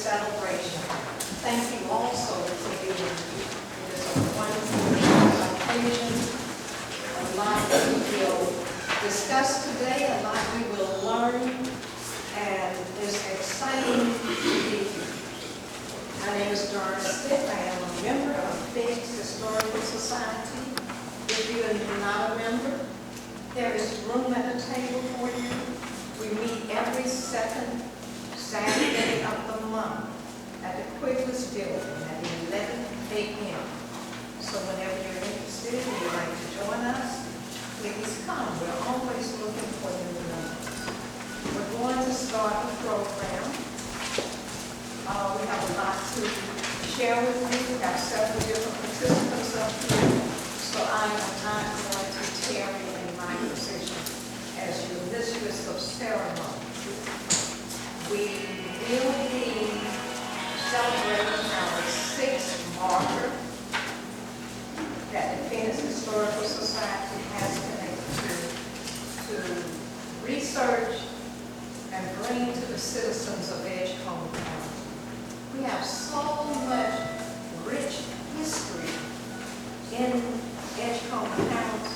celebration. Thank you also for being here. It is a wonderful occasion. A lot we will discuss today, a lot we will learn, and it's exciting to be here. My name is Dora Stitt. I am a member of Phoenix Historical Society. If you are not a member, there is room at the table for you. We meet every second Saturday of the month at the Quigley's building at 11 a.m. So whenever you're interested and you'd like to join us, please come. We're always looking for new members. We're going to start the program. We have a lot to share with you. We have several different participants up here. So I am not going to tarry in my position as your mistress of ceremony. We will be celebrating our 6th marker that the Phoenix Historical Society has been able to research and bring to the citizens of Edgecombe County. We have so much rich history in Edgecombe County,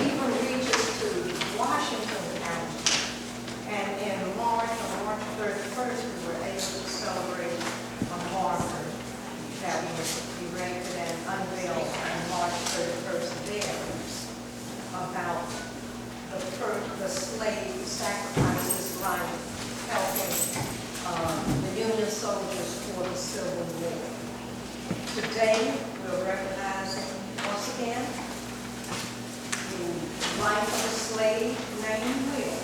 even reaches to Washington County. And in March, on March 31st, we were able to celebrate a marker that was erected and unveiled on March 31st there about the slave sacrifices life, helping the Union soldiers for the Civil War. Today, we're recognizing once again the life of a slave named Will.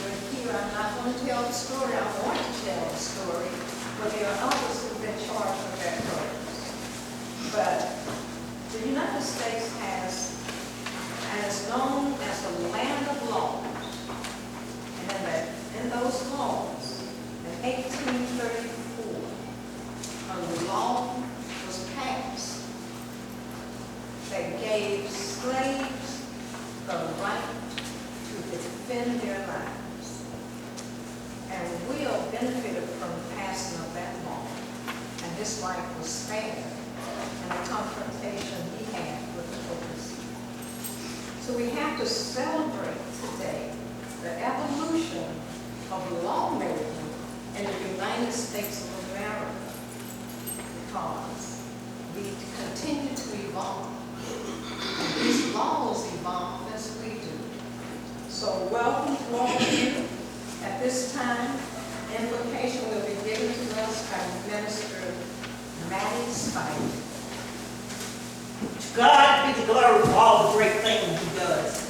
We're here. I'm not going to tell the story. I want to tell the story, but there are others who've been charged with that purpose. But the United States is known as the land of laws. And in those laws, in 1834, a law was passed that gave slaves the right to defend their lives. And Will benefited from the passing of that law, and his life was spared in the confrontation he had with the police. So we have to celebrate today the evolution of lawmaking in the United States of America, because we continue to evolve. And these laws evolve as we do. So welcome to all of you. At this time, invocation will be given to us by Minister Maddie Spike. To God be the glory for all the great things he does.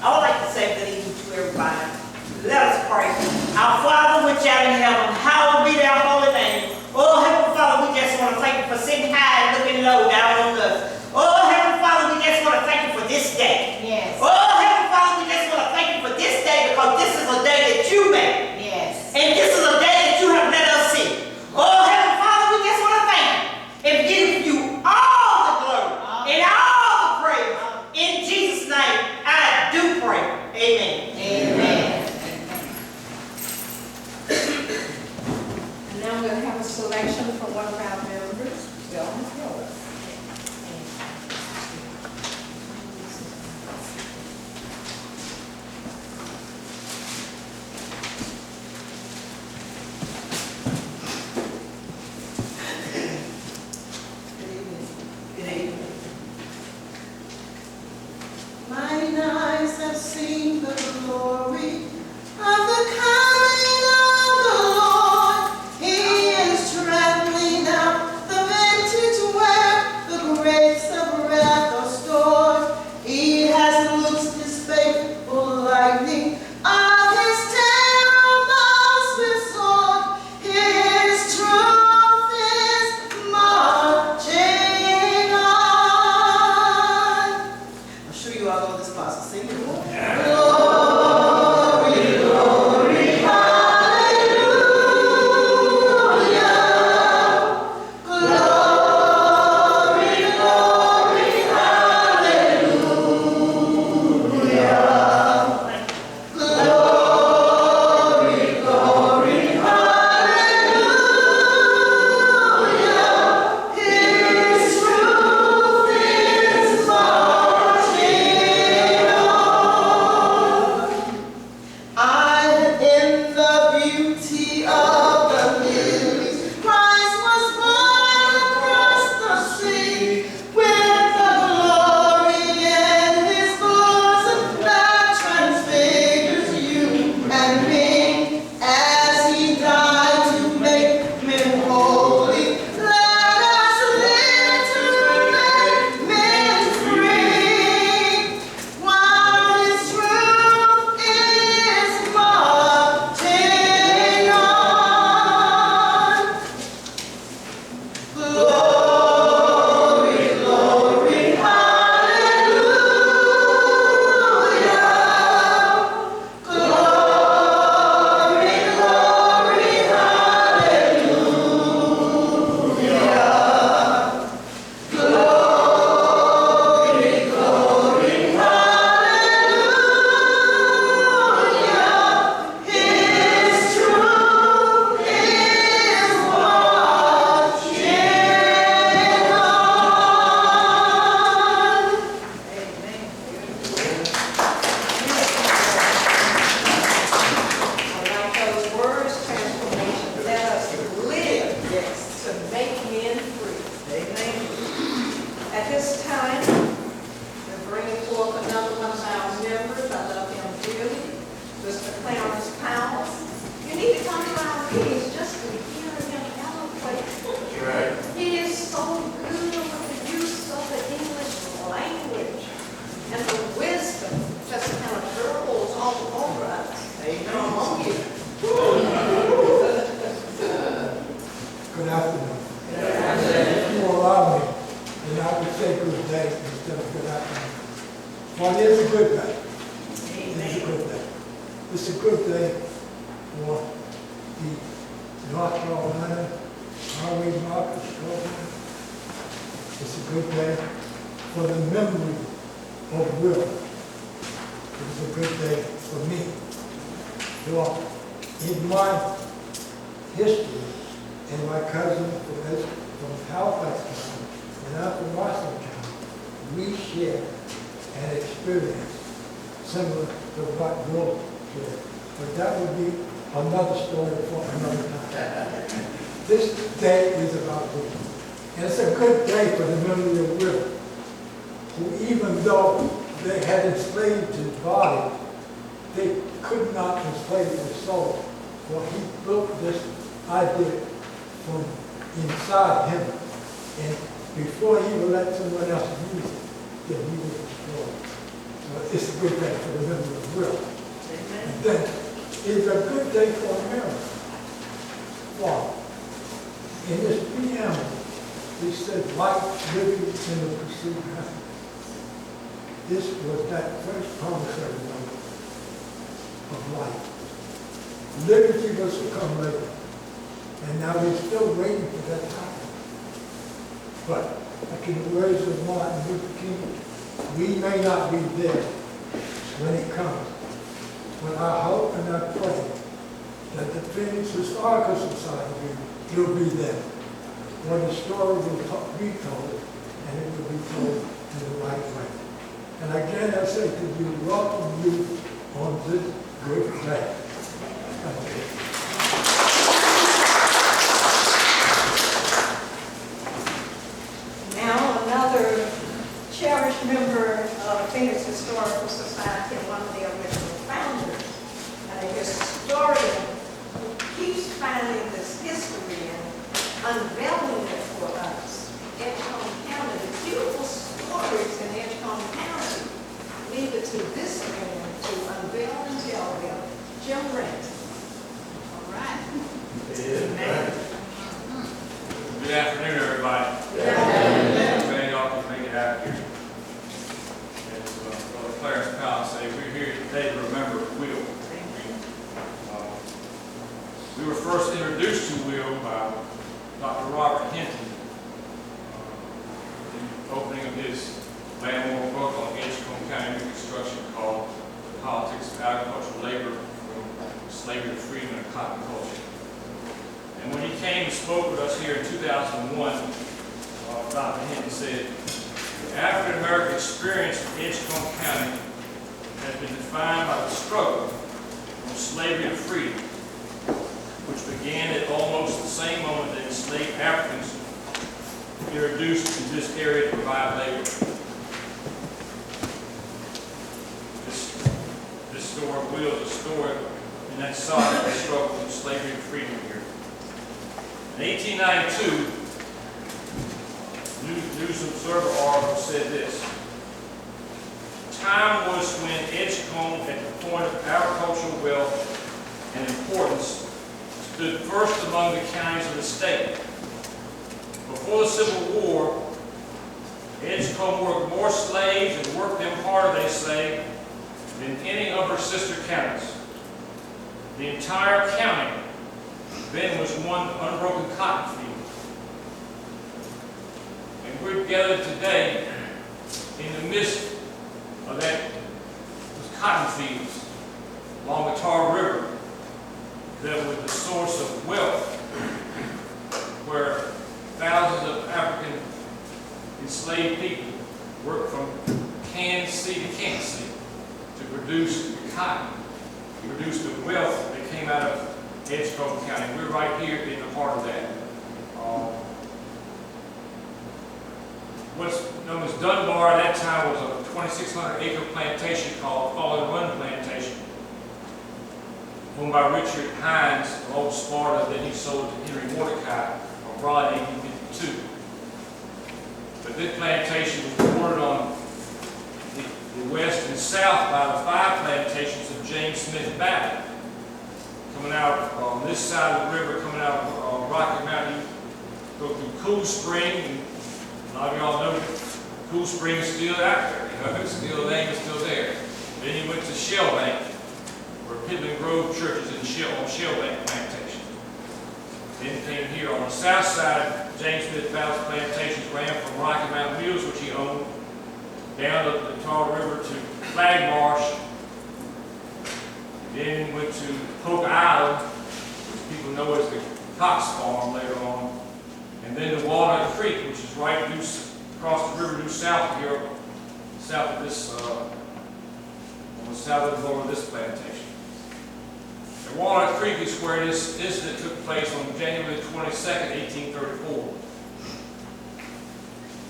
I would like to say good evening to everybody. Let us pray. Our Father which art in heaven, hallowed be thy holy name. Oh, Heavenly Father, we just want to thank you for sitting high and looking low down on us. Oh, Heavenly Father, we just want to thank you for this day. Yes. Oh, Heavenly Father, we just want to thank you for this day, because this is a day that you made. Yes. And this is a day that you have let us see. Oh, Heavenly Father, we just want to thank you and give you all the glory and all the praise. In Jesus' name, I do pray. Amen. Amen. are his pals. You need to come to our meetings just to hear him eloquate. Right. He is so good with the use of the English language and the wisdom just kind of gurgles all over us. And among you. Good afternoon. If you allow me, then I would say good day instead of good afternoon. Well, it is a good day. It is a good day. It's a good day for the North Carolina Highway Markers Program. It's a good day for the memory of Will. It's a good day for me. For in my history, and my cousin from Halifax County and out from Washington County, we share an experience similar to what Will shared. But that would be another story for another time. This day is about Will. And it's a good day for the memory of Will, who even though they had enslaved his body, they could not enslave his soul. For he built this idea from inside him, and before he would let someone else use it, then he would destroy it. So it's a good day for the memory of Will. And then it's a good day for America. Why? In this preamble, he said, life, living in the pursuit of happiness. This was that first promissory note of life. Liberty was to come later. And now we're still waiting for that to happen. But, like in the words of Martin Luther King, we may not be there when it comes. But I hope and I pray that the Phoenix Historical Society will be there, when the story will be told, and it will be told in the right way. And again, I say to you, welcome you on this good day. Thank you. Now, another cherished member of Phoenix Historical Society and one of the original founders, and a historian who keeps finding this history and unveiling it for us. Edgecombe County, the beautiful stories in Edgecombe County, leave it to this man to unveil and tell them. Jim Rent. All right. Amen. Good afternoon, everybody. Good afternoon. Glad y'all can make it out here. As Brother Clarence Powell said, we're here today to remember Will. We were first introduced to Will by Dr. Robert Hinton in the opening of his landmark book on Edgecombe County Reconstruction called The Politics of Agricultural Labor from Slavery to Freedom and Cotton Culture. And when he came and spoke with us here in 2001, Dr. Hinton said, the African American experience in Edgecombe County has been defined by the struggle from slavery to freedom, which began at almost the same moment that enslaved Africans were introduced to this area to provide labor. This story of Will is a story in that side of the struggle from slavery to freedom here. In 1892, News Observer article said this: time was when Edgecombe, at the point of agricultural wealth and importance, stood first among the counties of the state. Before the Civil War, Edgecombe worked more slaves and worked them harder, they say, than any of her sister counties. The entire county then was one unbroken cotton field. And we're gathered today in the midst of those cotton fields along the Tarboro River that was the source of wealth, where thousands of African enslaved people worked from Kansas City to Kansas City to produce the cotton, to produce the wealth that came out of Edgecombe County. We're right here in the heart of that. What's known as Dunbar at that time was a 2,600-acre plantation called Fall and Run Plantation. owned by Richard Hines of Old Sparta, then he sold it to Henry Mordecai, or brought in 1852. But this plantation was bordered on the west and south by the 5 plantations of James Smith Valley. Coming out on this side of the river, coming out of Rocky Mountain, you go through Cool Spring, and a lot of y'all know Cool Spring is still out there. You know, it's still, the name is still there. Then you went to Shellbank, where Pittman Grove Church is on Shellbank Plantation. Then came here on the south side, James Smith Valley's plantations ran from Rocky Mountain Mills, which he owned, down to the Tarboro River to Flag Marsh. Then went to Poker Island, which people know as the Cox Farm later on. And then to Walnut Creek, which is right due across the river due south here, south of this, on the south of the border of this plantation. And Walnut Creek is where this incident took place on January 22nd, 1834,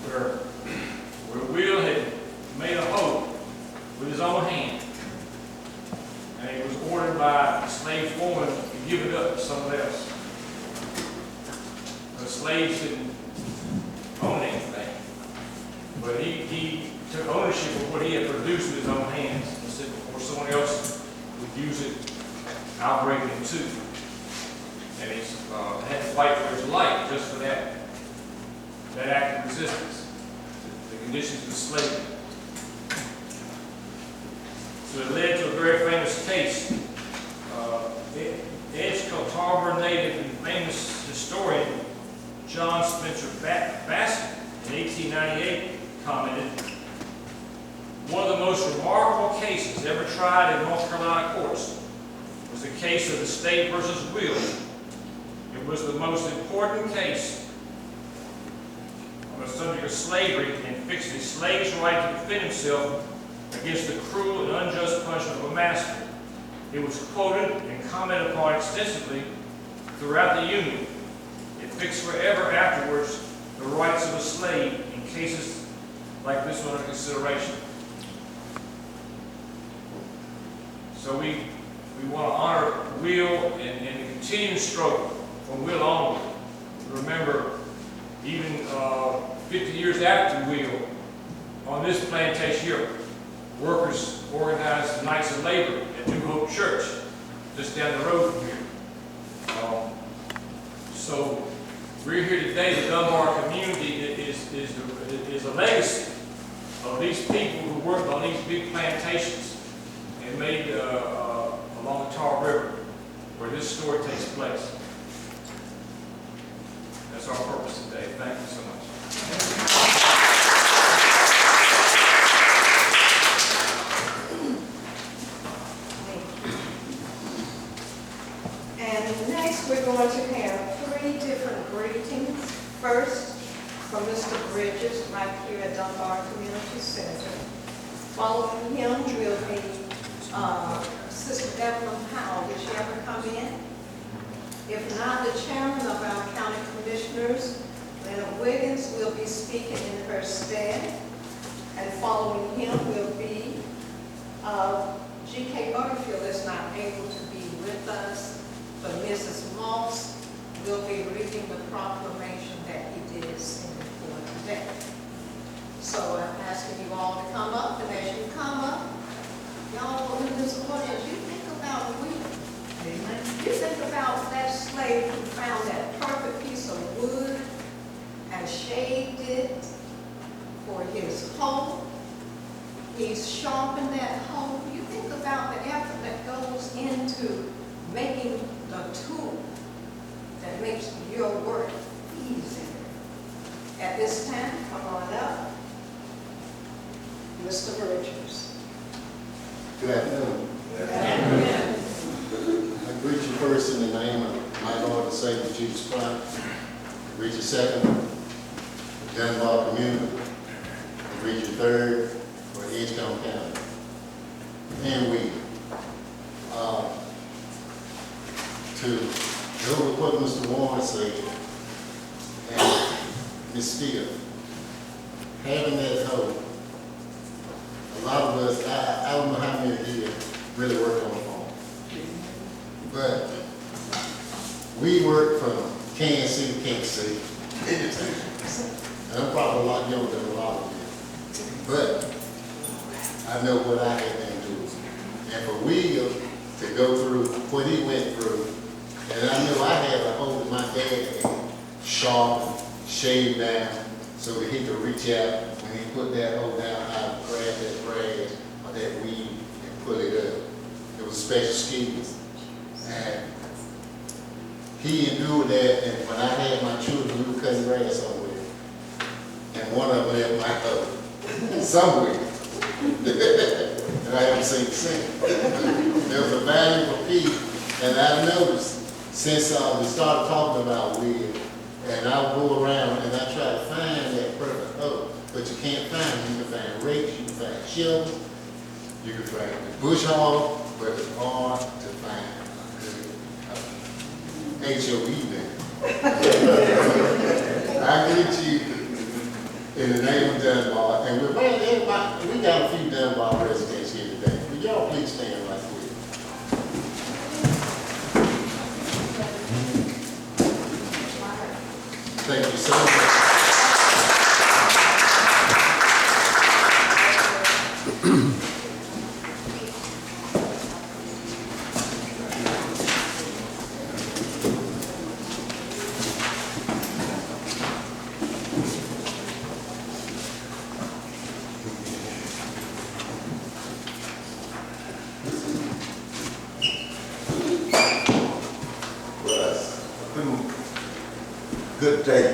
where Will had made a hoe with his own hand. And he was ordered by a slave foreman to give it up to someone else. The slaves didn't own anything, but he took ownership of what he had produced with his own hands and said before someone else would use it, I'll break it too. And he had to fight for his life just for that act of resistance, the conditions of slavery. So it led to a very famous case. Edgecombe, Tarboro native and famous historian John Spencer Bassett in 1898 commented, "One of the most remarkable cases ever tried in North Carolina courts was the case of the State versus Will. It was the most important case on the subject of slavery and fixed the slave's right to defend himself against the cruel and unjust punishment of a master. It was quoted and commented upon extensively throughout the Union. It fixed forever afterwards the rights of a slave in cases like this one under consideration." So we want to honor Will and the continued struggle from Will onward. Remember, even 50 years after Will, on this plantation here, workers organized the Knights of Labor at New Hope Church, just down the road from here. So we're here today. The Dunbar community is a legacy of these people who worked on these big plantations and made along the Tar River, where this story takes place. That's our purpose today. Thank you so much. And next, we're going to have 3 different greetings. First, from Mr. Bridges, right here at Dunbar Community Center. Following him will be Sister Evelyn Powell. Did she ever come in? If not, the chairman of our county commissioners, Leonard Wiggins, will be speaking in her stead. And following him will be G.K. Butterfield is not able to be with us, but Mrs. Moss will be reading the proclamation that he did sing for today. So I'm asking you all to come up, and as you come up, y'all in this audience, you think about Will. Amen. You think about that slave who found that perfect piece of wood and shaved it for his hoe. He's sharpened that hoe. You think about the effort that goes into making the tool that makes your work easy. At this time, come on up, Mr. Bridges. Good afternoon. Good afternoon. I greet you first in the name of my Lord and Savior Jesus Christ. I greet you second, the Dunbar community. I greet you third, for Edgecombe County. And we, to go with what Mr. Warren said, and Ms. Steele, having that hope, a lot of us, I don't know how many of you really work on the farm. But we work from Kansas City to Kansas City, anytime. And I'm probably a lot younger than a lot of you. But I know what I had been through. And for Will to go through what he went through, and I knew I had a hold of my dad, sharp, shaved down, so that he could reach out when he put that hold down, how to grab that grass or that weed and pull it up. It was special skills. And he endured that, and when I had my children, we were cutting grass somewhere. And one of them left my husband somewhere. And I haven't seen it since. There was a valuable piece, and I noticed since we started talking about Will, and I would go around and I try to find that perfect hope, but you can't find it. You can find rakes, you can find shelter, you can find the bush hog, but it's hard to find a good HOE now. I greet you in the name of Dunbar, and we're glad everybody, we got a few Dunbar residents here today. Will y'all please stand right quick? Thank you so much. Good day.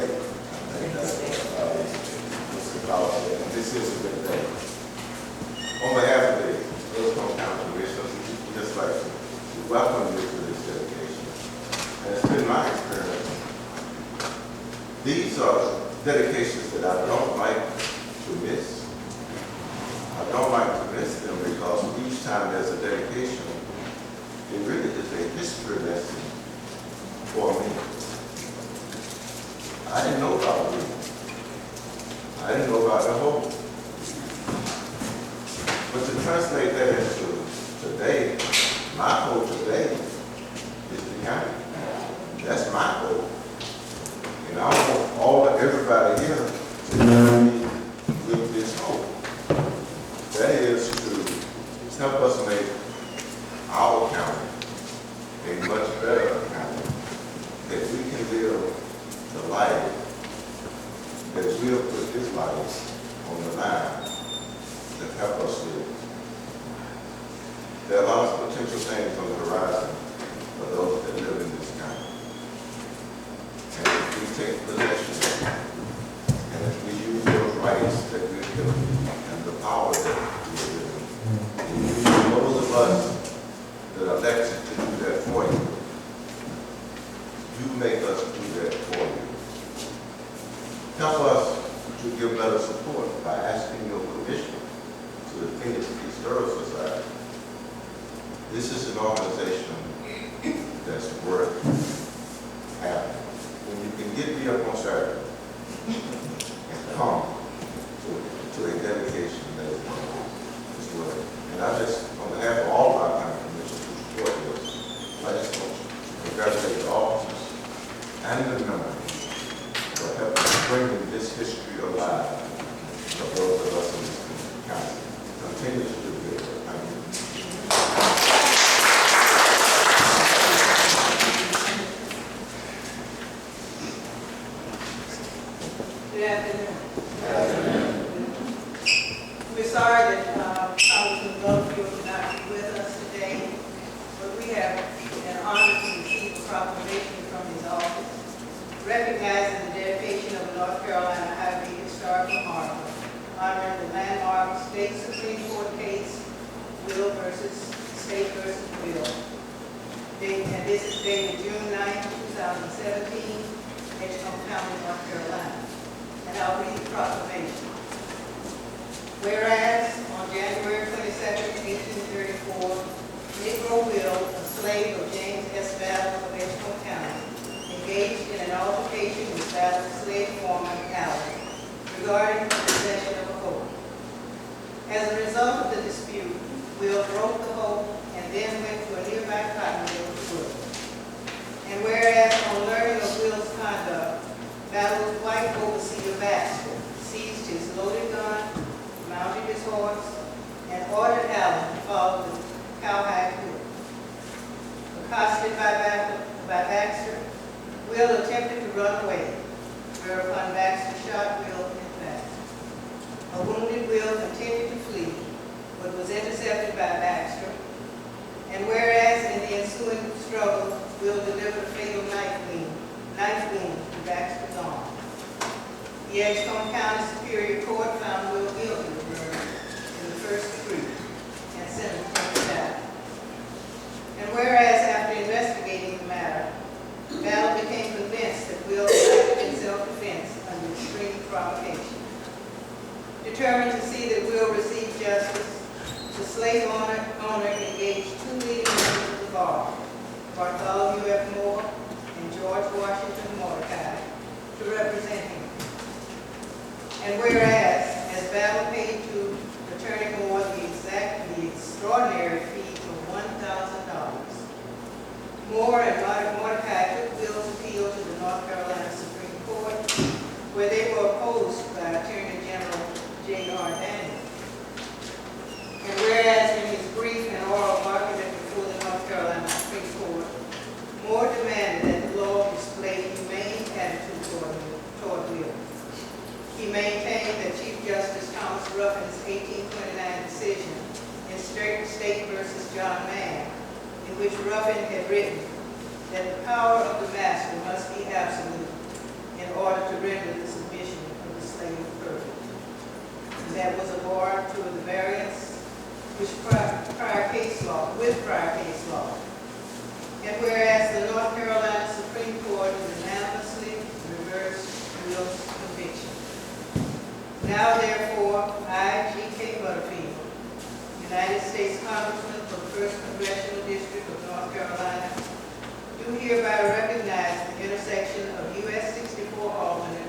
This is a good day. On behalf of the Wilson County Commissioners, we'd just like to welcome you to this dedication. And it's been my experience. These are dedications that I don't like to miss. I don't like to miss them because each time there's a dedication, it really is a history lesson for me. I didn't know about it. I didn't know about the hope. But to translate that into today, my hope today is the county. That's my hope. And I want everybody here to join me with this hope. That is to help us make our county a much better county, that we can live the life that will put his life on the line to help us live. There are a lot of potential things on the horizon for those that live in this county. And if we take possession, and if we use those rights that we're given, and the power that we're given, and use those of us that are elected to do that for you, you make us do that for you. Help us to give better support by asking your permission to the Phoenix Historical Society. This is an organization that's worth having. When you can get me up on Saturday and come to a dedication that is worth. And I just, on behalf of all of our county commissioners who support this, I just want to congratulate the officers and the members for helping bringing this history alive for those of us in this county. Continue to do good. Thank you. Good afternoon. We're sorry that Congressman Lovefield could not be with us today, but we have an honor to receive a proclamation from his office recognizing the dedication of the North Carolina Highway Historical Memorial, honoring the landmark state Supreme Court case, Will versus State versus Will. And this is dated June 9, 2017, Edgecombe County, North Carolina. And I'll read the proclamation. Whereas on January 22, 1834, Negro Will, a slave of James S. Battle of Edgecombe County, engaged in an altercation with Battle's slave foreman, Allen, regarding the possession of a hoe. As a result of the dispute, Will broke the hoe and then went to a nearby cotton mill to work. accosted by Baxter, Will attempted to run away, whereupon Baxter shot Will in the back. A wounded Will continued to flee, but was intercepted by Baxter. And whereas in the ensuing struggle, Will delivered a fatal knife wound to Baxter's arm. The Edgecombe County Superior Court found Will guilty of murder in the first degree and sentenced him to death. And whereas after investigating the matter, Battle became convinced that Will acted in self-defense under extreme provocation. Determined to see that Will receive justice, the slave owner engaged two leading members of the bar, Bartholomew F. Moore and George Washington Mordecai, to represent him. And whereas, as Battle paid to Attorney Moore the extraordinary fee of $1,000, Moore and Mordecai took Will's appeal to the North Carolina Supreme Court, where they were opposed by Attorney General J.R. Daniels. And whereas in his brief and oral argument before the North Carolina Supreme Court, Moore demanded that the law display humane attitude toward Will. He maintained that Chief Justice Thomas Ruffin's 1829 decision in State versus John Mann, in which Ruffin had written that the power of the master must be absolute in order to render the submission of the slave perfect. And that was a bar to the variance with prior case law. And whereas the North Carolina Supreme Court unanimously reversed Will's conviction. Now therefore, I, G.K. Butterfield, United States Congressman for the 1st Congressional District of North Carolina, do hereby recognize the intersection of US 64 Albany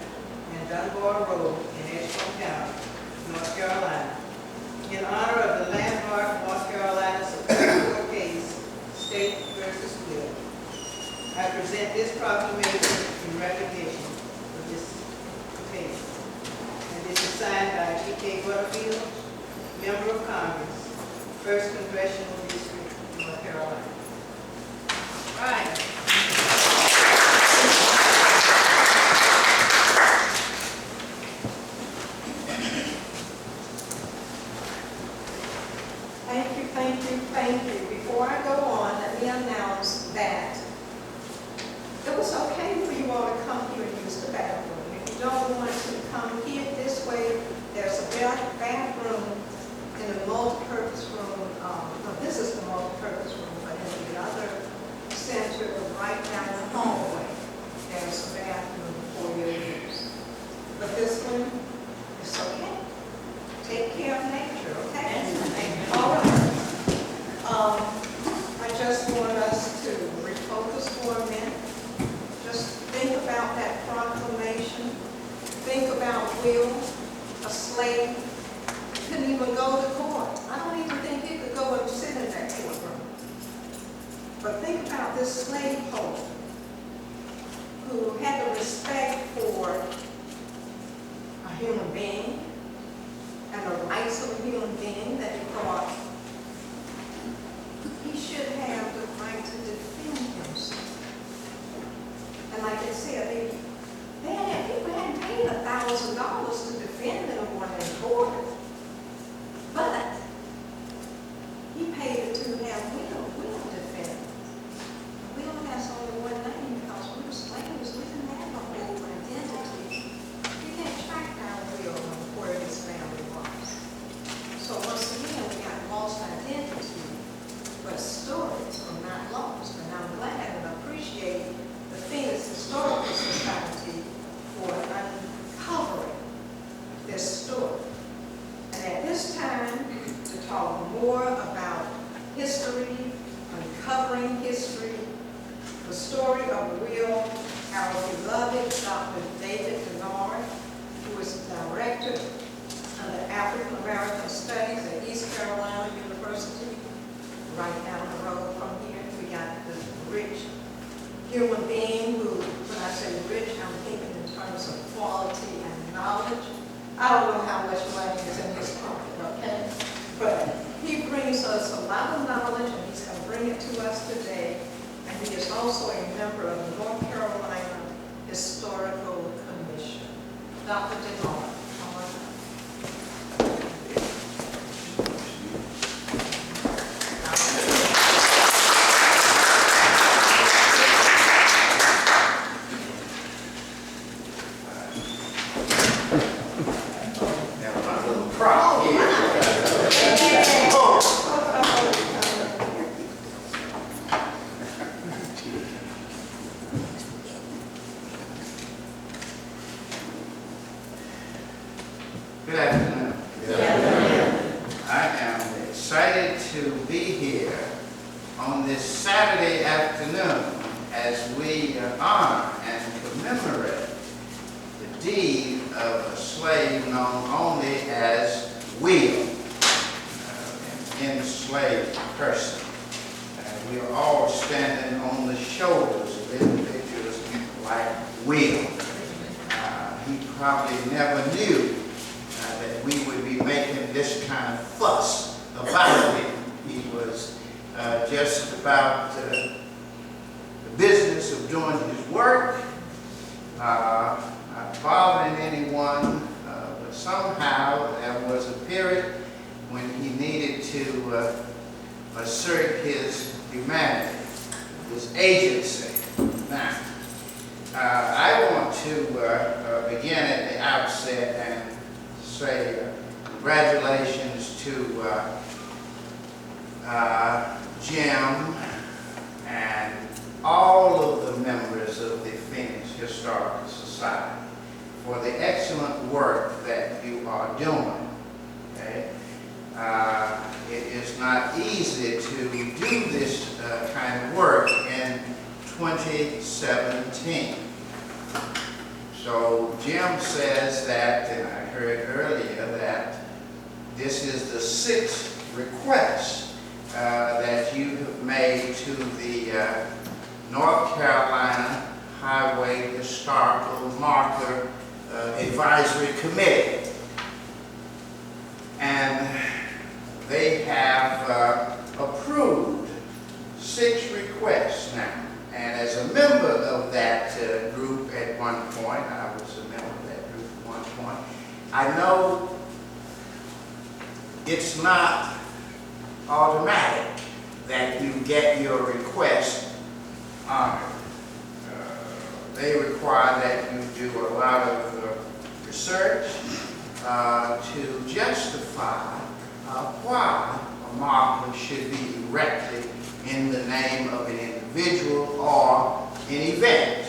and Dunbar Road in Edgecombe County, North Carolina, in honor of the landmark North Carolina Supreme Court case, State versus Will. I present this proclamation in recognition of this occasion. And this is signed by G.K. Butterfield, Member of Congress, 1st Congressional District, North Carolina. All right. Thank you. Before I go on, let me announce that it was okay for you all to come here and use the bathroom. If you don't want to come here this way, there's a bathroom in the multi-purpose room. This is the multi-purpose room, but in the other center, right down the hallway, there's a bathroom for your use. But this one, it's okay. Take care of nature, okay? All right. I just want us to refocus for a minute. Just think about that proclamation. Think about Will, a slave. He couldn't even go to court. I don't even think he could go and sit in that courtroom. But think about this slave holder who had the respect for a human being and the rights of a human being that he thought he should have the right to defend himself. And like I said, people hadn't paid $1,000 to defend anyone in court. But he paid it to have Will defend. Will has only one name because we were slaves. We didn't have a whole identity. You can't track down Will and where his family was. So once again, we got lost identity. But stories are not lost, and I'm glad and appreciate the Phoenix Historical Society for uncovering this story. And at this time, to talk more about history, uncovering history, the story of Will, our beloved Dr. David Denard, who is the director of the African American Studies at East Carolina University. Right down the road from here, we got the rich human being who, when I say rich, I'm thinking in terms of quality and knowledge. I don't know how much money is in his pocket, okay? But he brings us a lot of knowledge, and he's going to bring it to us today. also a member of the North Carolina Historical Commission. Dr. DeMar, come on up. Now, my little prop here. Good afternoon. I am excited to be here on this Saturday afternoon as we honor and commemorate the deed of a slave known only as Will, an enslaved person. We are all standing on the shoulders of individuals like Will. He probably never knew that we would be making this kind of fuss about him. He was just about the business of doing his work, not bothering anyone, but somehow there was a period when he needed to assert his humanity, his agency. Now, I want to begin at the outset and say congratulations to Jim and all of the members of the Phoenix Historical Society for the excellent work that you are doing. Okay? It is not easy to do this kind of work in 2017. So Jim says that, and I heard earlier that this is the 6th request that you have made to the North Carolina Highway Historical Marker Advisory Committee. And they have approved 6 requests now. And as a member of that group at one point, I was a member of that group at one point, I know it's not automatic that you get your request honored. They require that you do a lot of research to justify why a marker should be erected in the name of an individual or an event.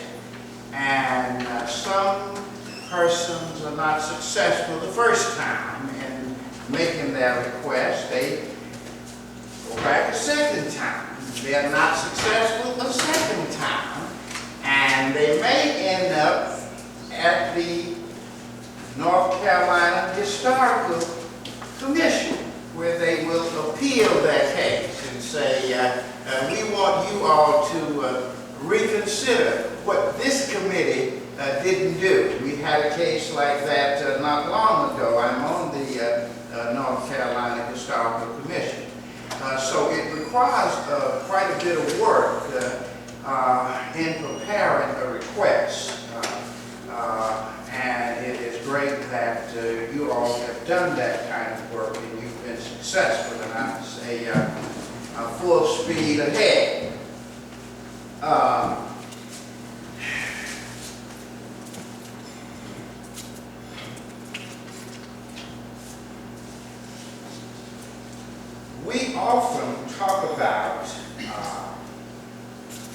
And some persons are not successful the first time in making their request. They go back a second time. They're not successful the second time. And they may end up at the North Carolina Historical Commission, where they will appeal their case and say, we want you all to reconsider what this committee didn't do. We had a case like that not long ago. I'm on the North Carolina Historical Commission. So it requires quite a bit of work in preparing a request. And it is great that you all have done that kind of work and you've been successful, and I would say full speed ahead. We often talk about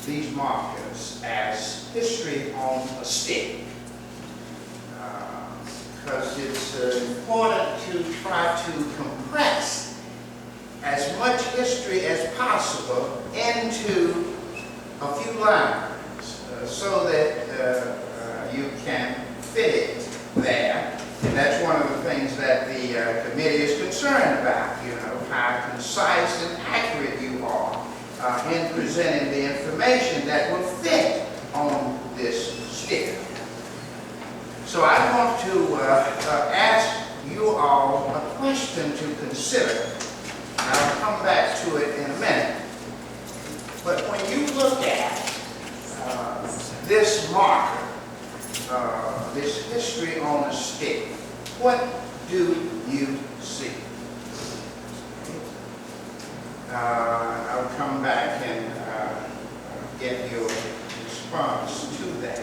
these markers as history on a stick, because it's important to try to compress as much history as possible into a few lines so that you can fit it there. And that's one of the things that the committee is concerned about, you know, how concise and accurate you are in presenting the information that will fit on this sticker. So I want to ask you all a question to consider. And I'll come back to it in a minute. But when you look at this marker, this history on a stick, what do you see? I'll come back and get your response to that.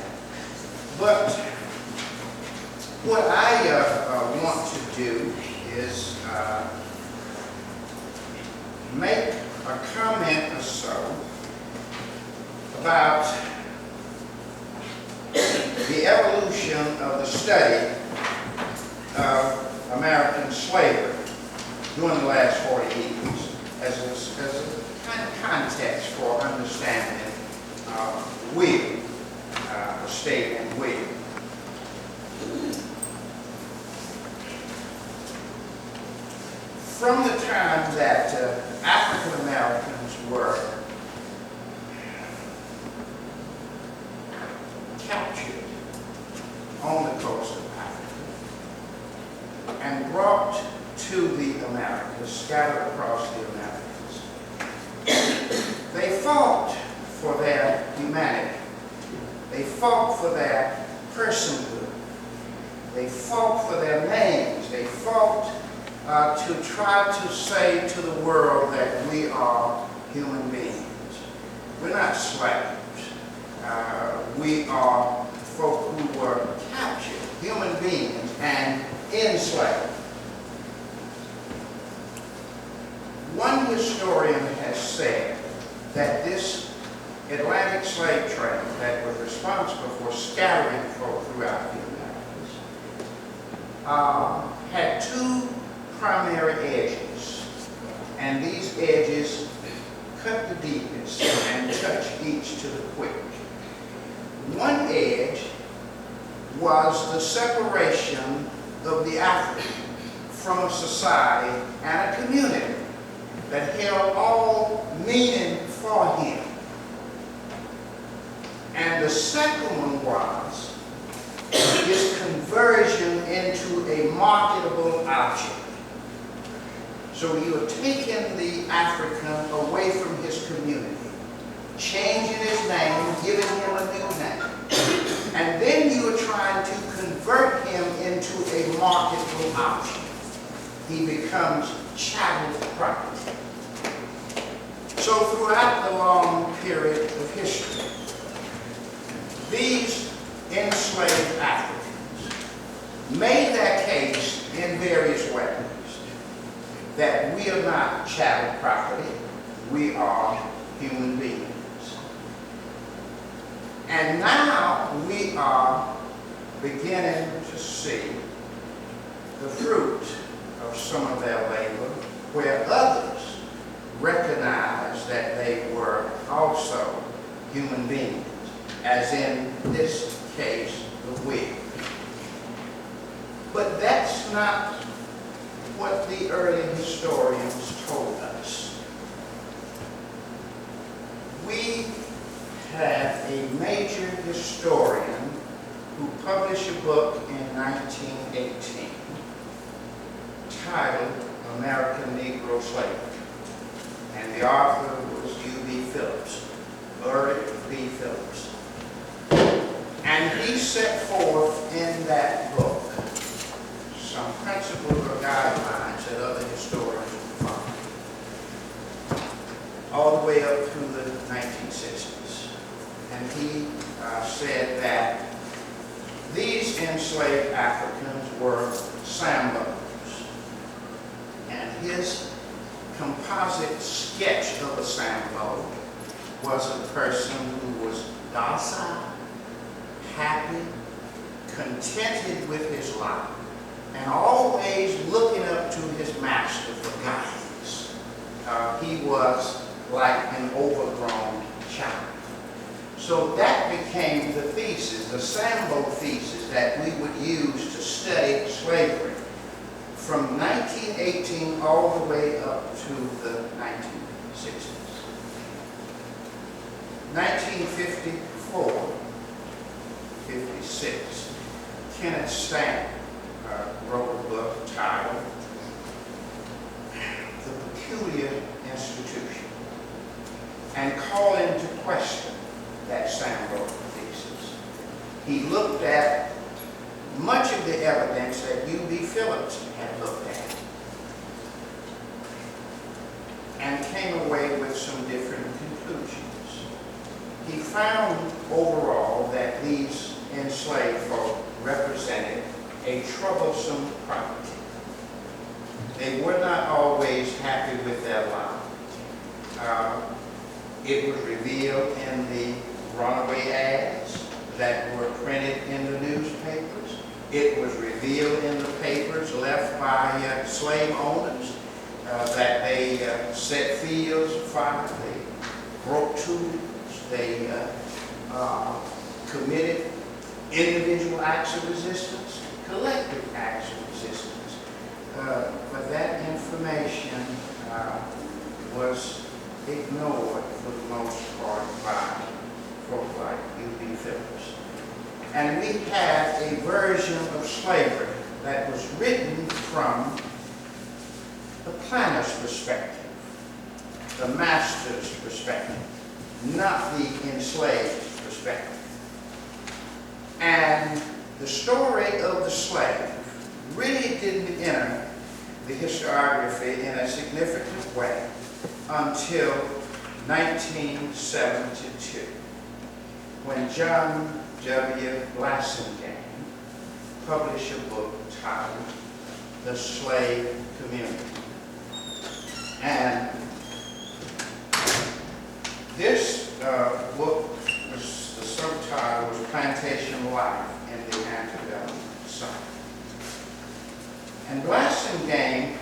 But what I want to do is make a comment or so about the evolution of the study of American slavery during the last 40 years as a kind of context for understanding will, the statement will. From the time that African Americans were captured on the coast of Africa and brought to the Americas, scattered across the Americas, they fought for their humanity. They fought for their personhood. They fought for their names. They fought to try to say to the world that we are human beings. We're not slaves. We are folk who were captured, human beings, and enslaved. One historian has said that this Atlantic slave trade that was responsible for scattering folk throughout the Americas had two primary edges, and these edges cut the deepest and touch each to the quick. One edge was the separation of the African from a society and a community that held all meaning for him. And the second one was his conversion into a marketable object. So you are taking the African away from his community, changing his name, giving him a new name. And then you are trying to convert him into a marketable object. He becomes chattel property. So throughout the long period of history, these enslaved Africans made their case in various ways that we are not chattel property, we are human beings. And now we are beginning to see the fruit of some of their labor, where others recognize that they were also human beings, as in this case, the wig. But that's not what the early historians told us. We have a major historian who published a book in 1918 titled American Negro Slavery. And the author was U.B. Phillips, Burritt B. Phillips. And he set forth in that book some principles or guidelines that other historians would follow, all the way up through the 1960s. And he said that these enslaved Africans were Sambos. And his composite sketch of a Sambo was a person who was docile, happy, contented with his life, and always looking up to his master for guidance. He was like an overgrown child. So that became the thesis, the Sambo thesis that we would use to study slavery from 1918 all the way up to the 1960s. 1954, 56, Kenneth Stanton wrote a book titled The Peculiar Institution, and called into question that Sambo thesis. he looked at much of the evidence that U.B. Phillips had looked at and came away with some different conclusions. He found overall that these enslaved folk represented a troublesome property. They were not always happy with their lot. It was revealed in the runaway ads that were printed in the newspapers. It was revealed in the papers left by slave owners that they set fields afire, they broke tools, they committed individual acts of resistance, collective acts of resistance. But that information was ignored for the most part by folks like U.B. Phillips. And we have a version of slavery that was written from the planner's perspective, the master's perspective, not the enslaved's perspective. And the story of the slave really didn't enter the historiography in a significant way until 1972, when John W. Blassingame published a book titled The Slave Community. And this book, the subtitle was Plantation Life in the Antebellum South. And Blassingame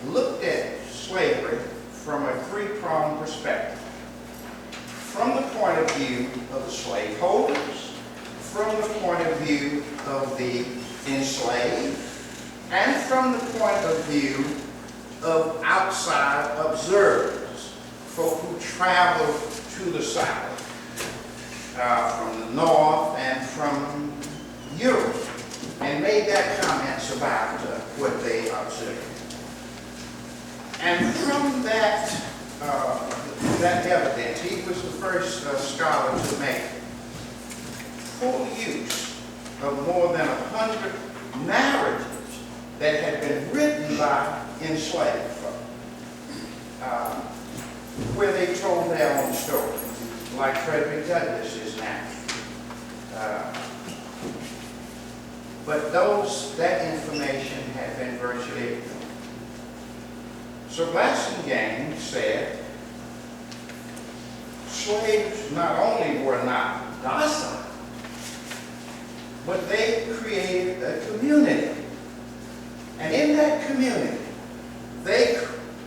looked at slavery from a three-pronged perspective. From the point of view of the slaveholders, from the point of view of the enslaved, and from the point of view of outside observers, folk who traveled to the South, from the North and from Europe, and made their comments about what they observed. And from that evidence, he was the first scholar to make full use of more than 100 narratives that had been written by enslaved folk, where they told their own stories, like Frederick Douglass's narrative. But that information had been virtually ignored. So Blassingame said, slaves not only were not docile, but they created a community. And in that community, they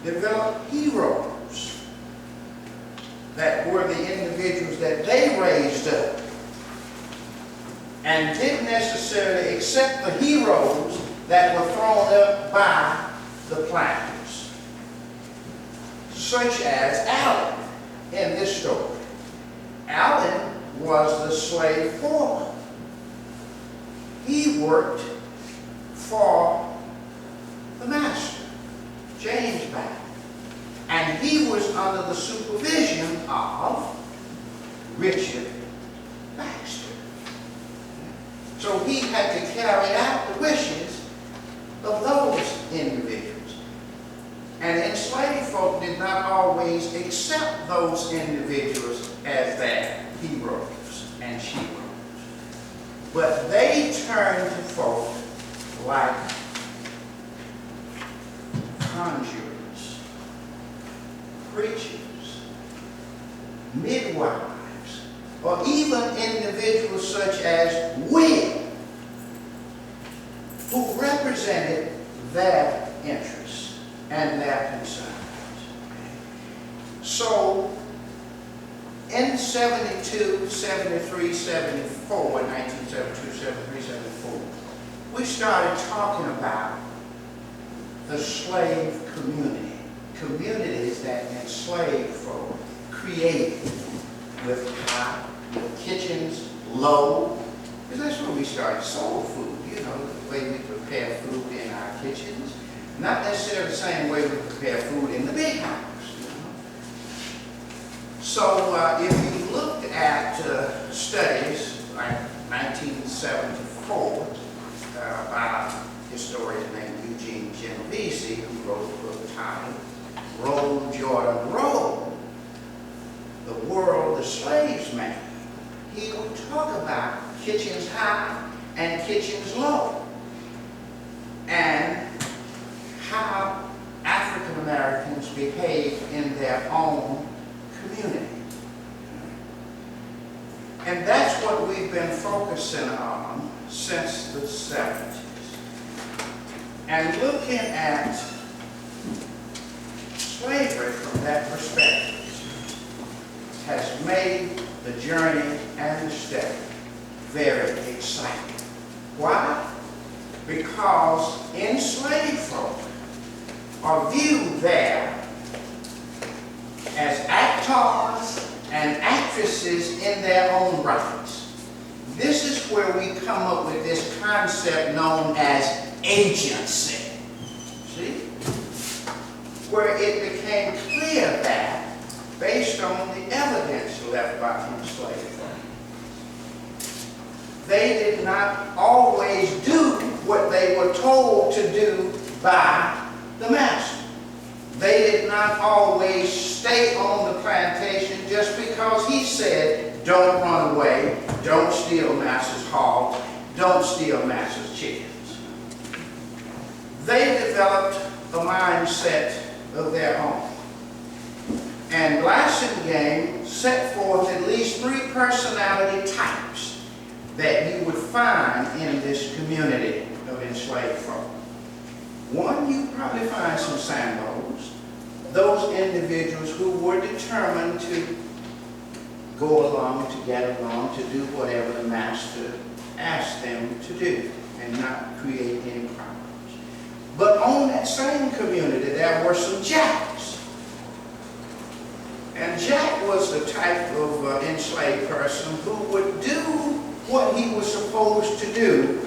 developed heroes that were the individuals that they raised up, and didn't necessarily accept the heroes that were thrown up by the planters, such as Allen in this story. Allen was the slave foreman. He worked for the master, James Back, and he was under the supervision of Richard Baxter. So he had to carry out the wishes of those individuals. And enslaved folk did not always accept those individuals as their heroes and sheroes. But they turned to folk like conjurers, preachers, midwives, or even individuals such as Will, who represented their interests and their concerns. So, in 72, 73, 74, 1972, 73, 74, we started talking about the slave community. Communities that enslaved folk created with cot, with kitchens, low, because that's where we started soul food, you know, the way we prepare food in our kitchens. Not necessarily the same way we prepare food in the big house. You know? So if you looked at studies like historian named Eugene Genovese, who wrote a book titled Roll, Jordan, Roll, The World the Slaves Made. He would talk about kitchens high and kitchens low, and how African Americans behave in their own community. And that's what we've been focusing on since the 70s. And looking at slavery from that perspective has made the journey and the study very exciting. Why? Because enslaved folk are viewed there as actors and actresses in their own rights. This is where we come up with this concept known as agency. See? Where it became clear that, based on the evidence left by enslaved folk, they did not always do what they were told to do by the master. They did not always stay on the plantation just because he said, don't run away, don't steal master's hogs, don't steal master's chickens. They developed a mindset of their own. And Blasingame set forth at least 3 personality types that you would find in this community of enslaved folk. One, you probably find some Sambos, those individuals who were determined to go along, to get along, to do whatever the master asked them to do and not create any problems. But on that same community, there were some Jacks. And Jack was the type of enslaved person who would do what he was supposed to do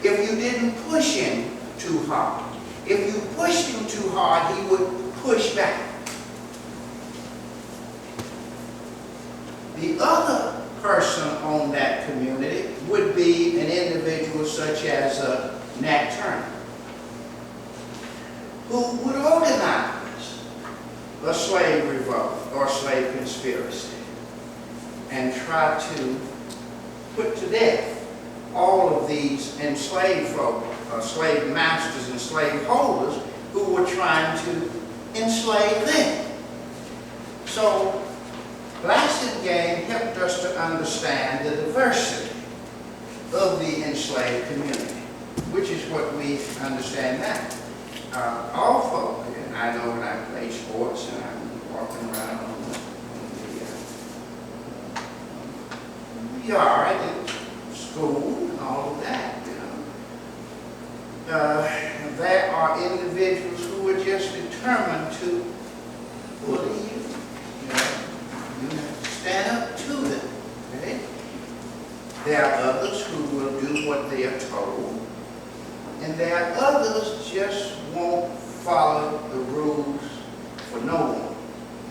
if you didn't push him too hard. If you pushed him too hard, he would push back. The other person on that community would be an individual such as Nat Turner, who would organize a slave revolt or slave conspiracy and try to put to death all of these enslaved folk, slave masters and slave holders who were trying to enslave them. So Blasingame helped us to understand the diversity of the enslaved community, which is what we understand now. All folk, and I know when I play sports and I'm walking around on the yard at school and all of that, you know. There are individuals who are just determined to bully you. You know, you have to stand up to them. Okay? There are others who will do what they are told, and there are others just won't follow the rules for no one.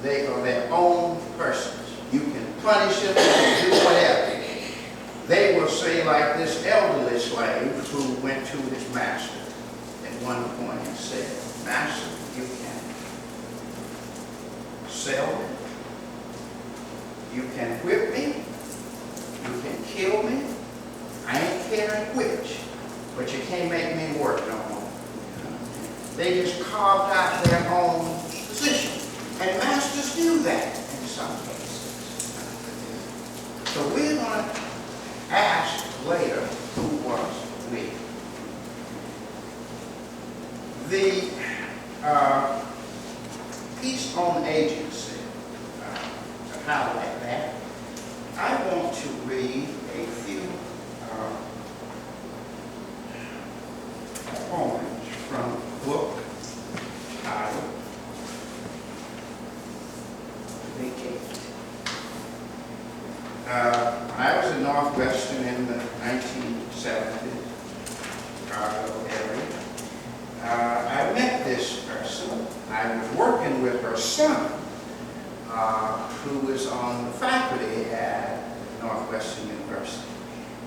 They are their own persons. You can punish them, you can do whatever. They will say, like this elderly slave who went to his master at one point and said, "Master, you can sell me, you can whip me, you can kill me, I ain't caring which, but you can't make me work no more." They just carved out their own position. And masters do that in some cases. So we're going to ask later, who was we? The piece on agency, to highlight that, I want to read a few poems from a book titled The Gate. When I was in Northwestern in the 1970s, Chicago area, I met this person. I was working with her son, who was on the faculty at Northwestern University.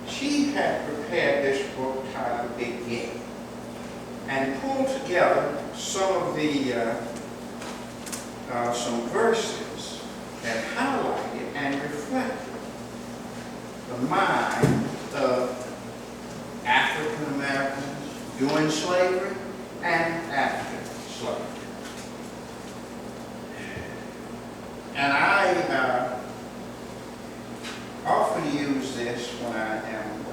She had prepared this book titled Big Gate. and pulled together some of the some verses that highlighted and reflected the mind of African Americans during slavery and after slavery. And I often use this when I am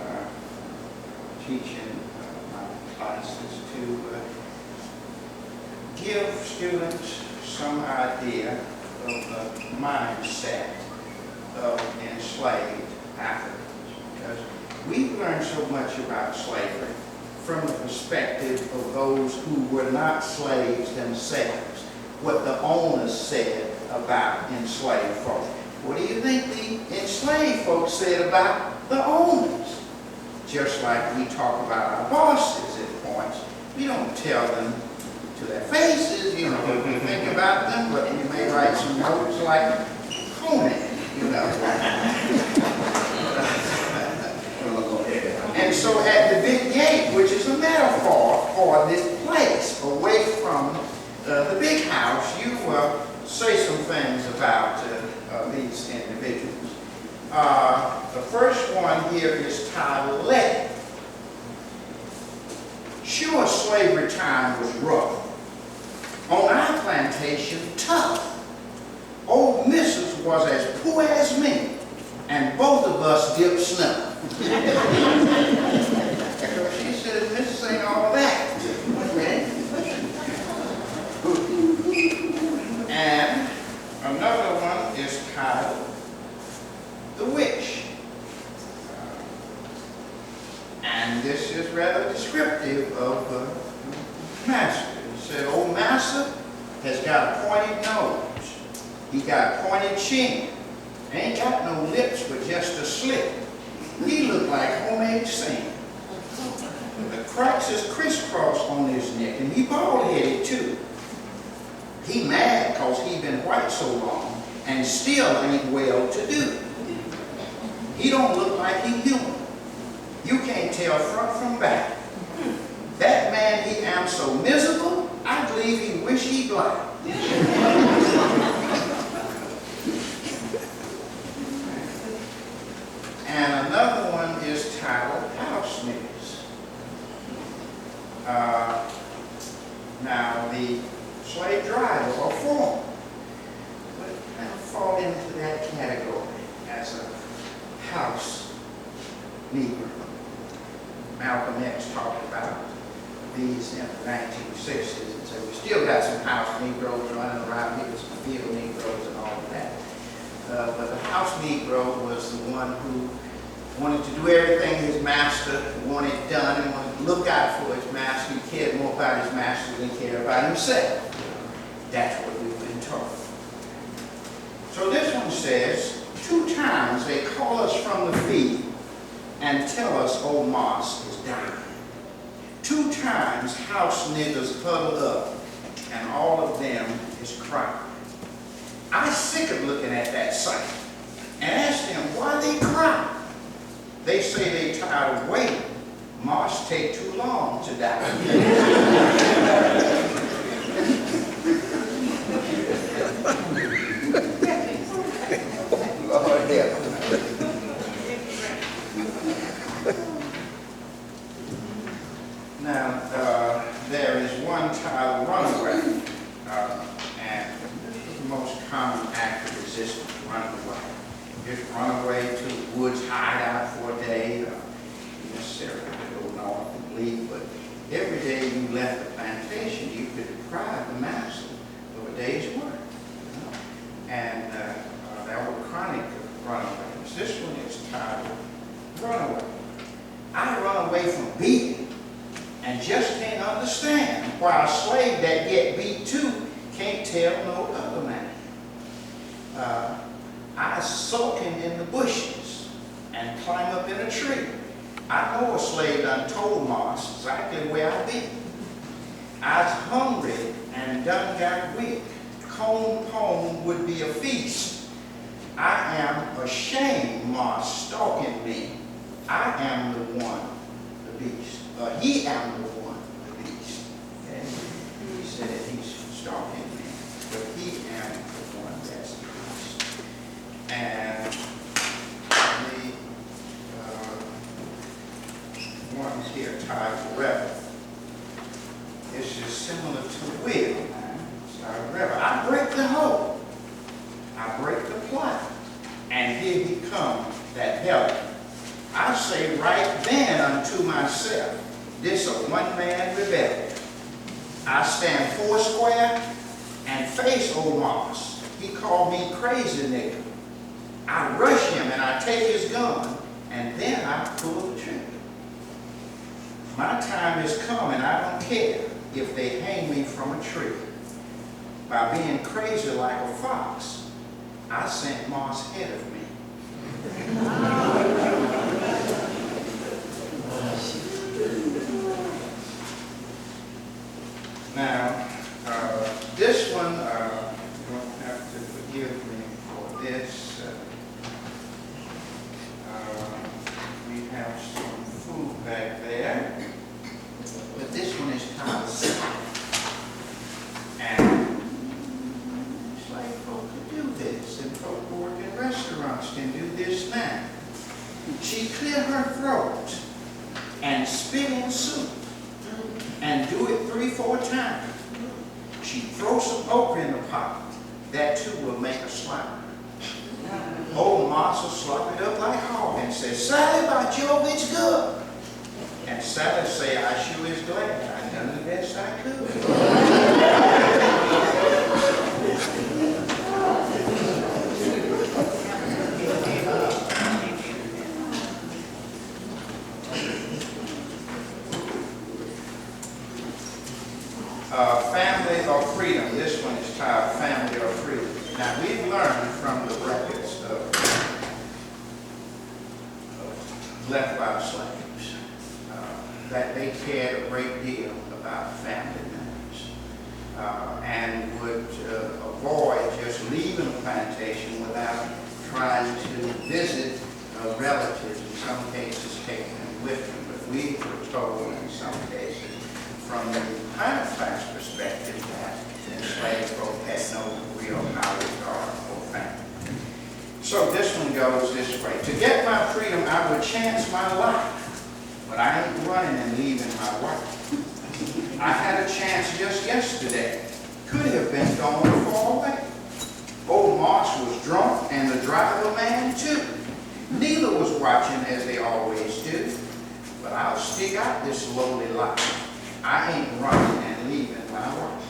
teaching my classes to give students some idea of the mindset of enslaved Africans. Because we've learned so much about slavery from the perspective of those who were not slaves themselves, what the owners said about enslaved folks. What do you think the enslaved folks said about the owners? Just like we talk about our bosses at points, we don't tell them to their faces, you know, what we think about them, but we may write some notes like Conan, you know. And so at the big gate, which is a metaphor for this place, away from the big house, you say some things about these individuals. The first one here is titled Let. Sure, slavery time was rough. On our plantation, tough. Old Mrs. was as poor as me, and both of us dipped snuff. She said, Mrs. ain't all that. And another one is titled The Witch. And this is rather descriptive of the master. He said, old master has got a pointed nose. He got a pointed chin. Ain't got no lips but just a slit. He looked like homemade sand. The cracks is crisscrossed on his neck, and he bald-headed too. He mad because he been white so long and still ain't well to do. He don't look like he human. You can't tell front from back. That man, he am so miserable, I believe he wish he blind. And another one is titled House Niggas. Now, the slave driver or foreman would kind of fall into that category as a house Negro. Malcolm X talked about these in the 1960s, and so we still got some house Negroes running around here, some field Negroes and all of that. But the house Negro was the one who wanted to do everything his master wanted done and wanted to look out for his master. He cared more about his master than he cared about himself. That's what we've been taught. So this one says, 2 times they call us from the field and tell us old Moss is dying. 2 times house niggas huddle up and all of them is crying. I sick of looking at that sight and ask them why they cry. They say they tired of waiting. Moss take too long to die. Lord help. Now, there is one titled Runaway, and the most common act of resistance, running away. Just run away to the woods, hide out for a day, necessarily to go north and leave, but every day you left the plantation, you could deprive the master of a day's work. You know? And there were chronic runaways. This one is titled Runaway. I run away from beating and just can't understand why a slave that get beat too can't tell no other man. I sulking in the bushes and climb up in a tree. I know a slave done told Moss exactly where I be. I's hungry and done got weak. Comb home would be a feast. I am ashamed Moss stalking me. I am the one, the beast. He am the one, the beast. He said he's stalking me, but he am the one that's lost. And the ones here Tarboro. This is similar to Will. Tarboro. I break the hoe. I break the plot. And here he comes, that help. I say right then unto myself, this a one-man rebellion. I stand foursquare and face old Moss. He called me crazy nigga. I rush him and I take his gun, and then I pull the trigger. My time is coming, I don't care if they hang me from a tree. By being crazy like a fox, I sent Moss ahead of me. Now, this one, you don't have to forgive me for this. We have some food back there, but this one is kind of sad. And it's like folk can do this, and folk who work in restaurants can do this now. She clear her throat and spit in soup and do it 3-4 times. She throws some okra in the pot. That too will make a slime. Old Moss will slop it up like hog and say, Sally, by Jove, it's good. And Sally say, I sure is glad. I done the best I could. Family or freedom. This one is titled Family or Freedom. Now we've learned from the records of left by the slaves that they cared a great deal about family members and would avoid just leaving the plantation without trying to visit relatives, in some cases taking them with them. But we were told in some cases from the Halifax perspective that enslaved folk had no real high regard for family. So this one goes this way. To get my freedom, I would chance my life, but I ain't running and leaving my wife. I had a chance just yesterday. Could have been gone far away. Old Moss was drunk and the driver man too. Neither was watching as they always do, but I'll stick out this lowly life. I ain't running and leaving my wife.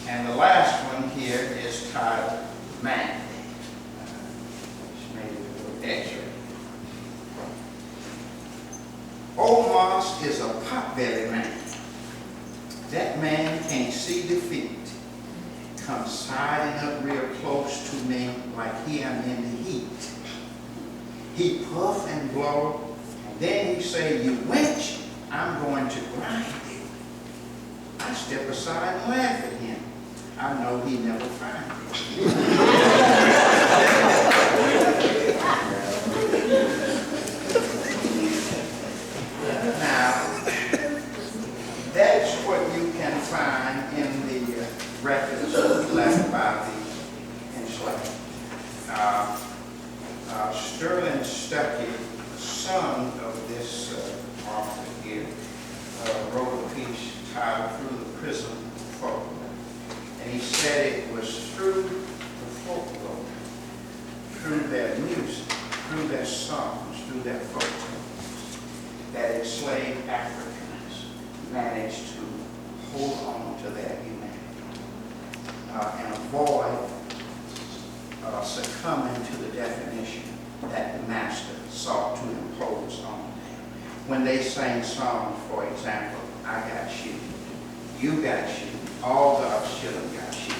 And the last one here is titled Mandate. Just made it a little extra. Old Moss is a pot-bellied man. That man can't see defeat. Comes siding up real close to me like he am in the heat. He puff and blow. Then he say, you wench, I'm going to grind you. I step aside and laugh at him. I know he never find me. Now, that's what you can find in the records left by the enslaved. Sterling Stuckey, son of this author here, wrote a piece titled Through the Prism of Folklore. And he said it was through the folklore, through their music, through their songs, through their folk tales, that enslaved Africans managed to hold on to their humanity and avoid succumbing to the definition that the master sought to impose on them. When they sang songs, for example, I got you, you got you, all God's children got you.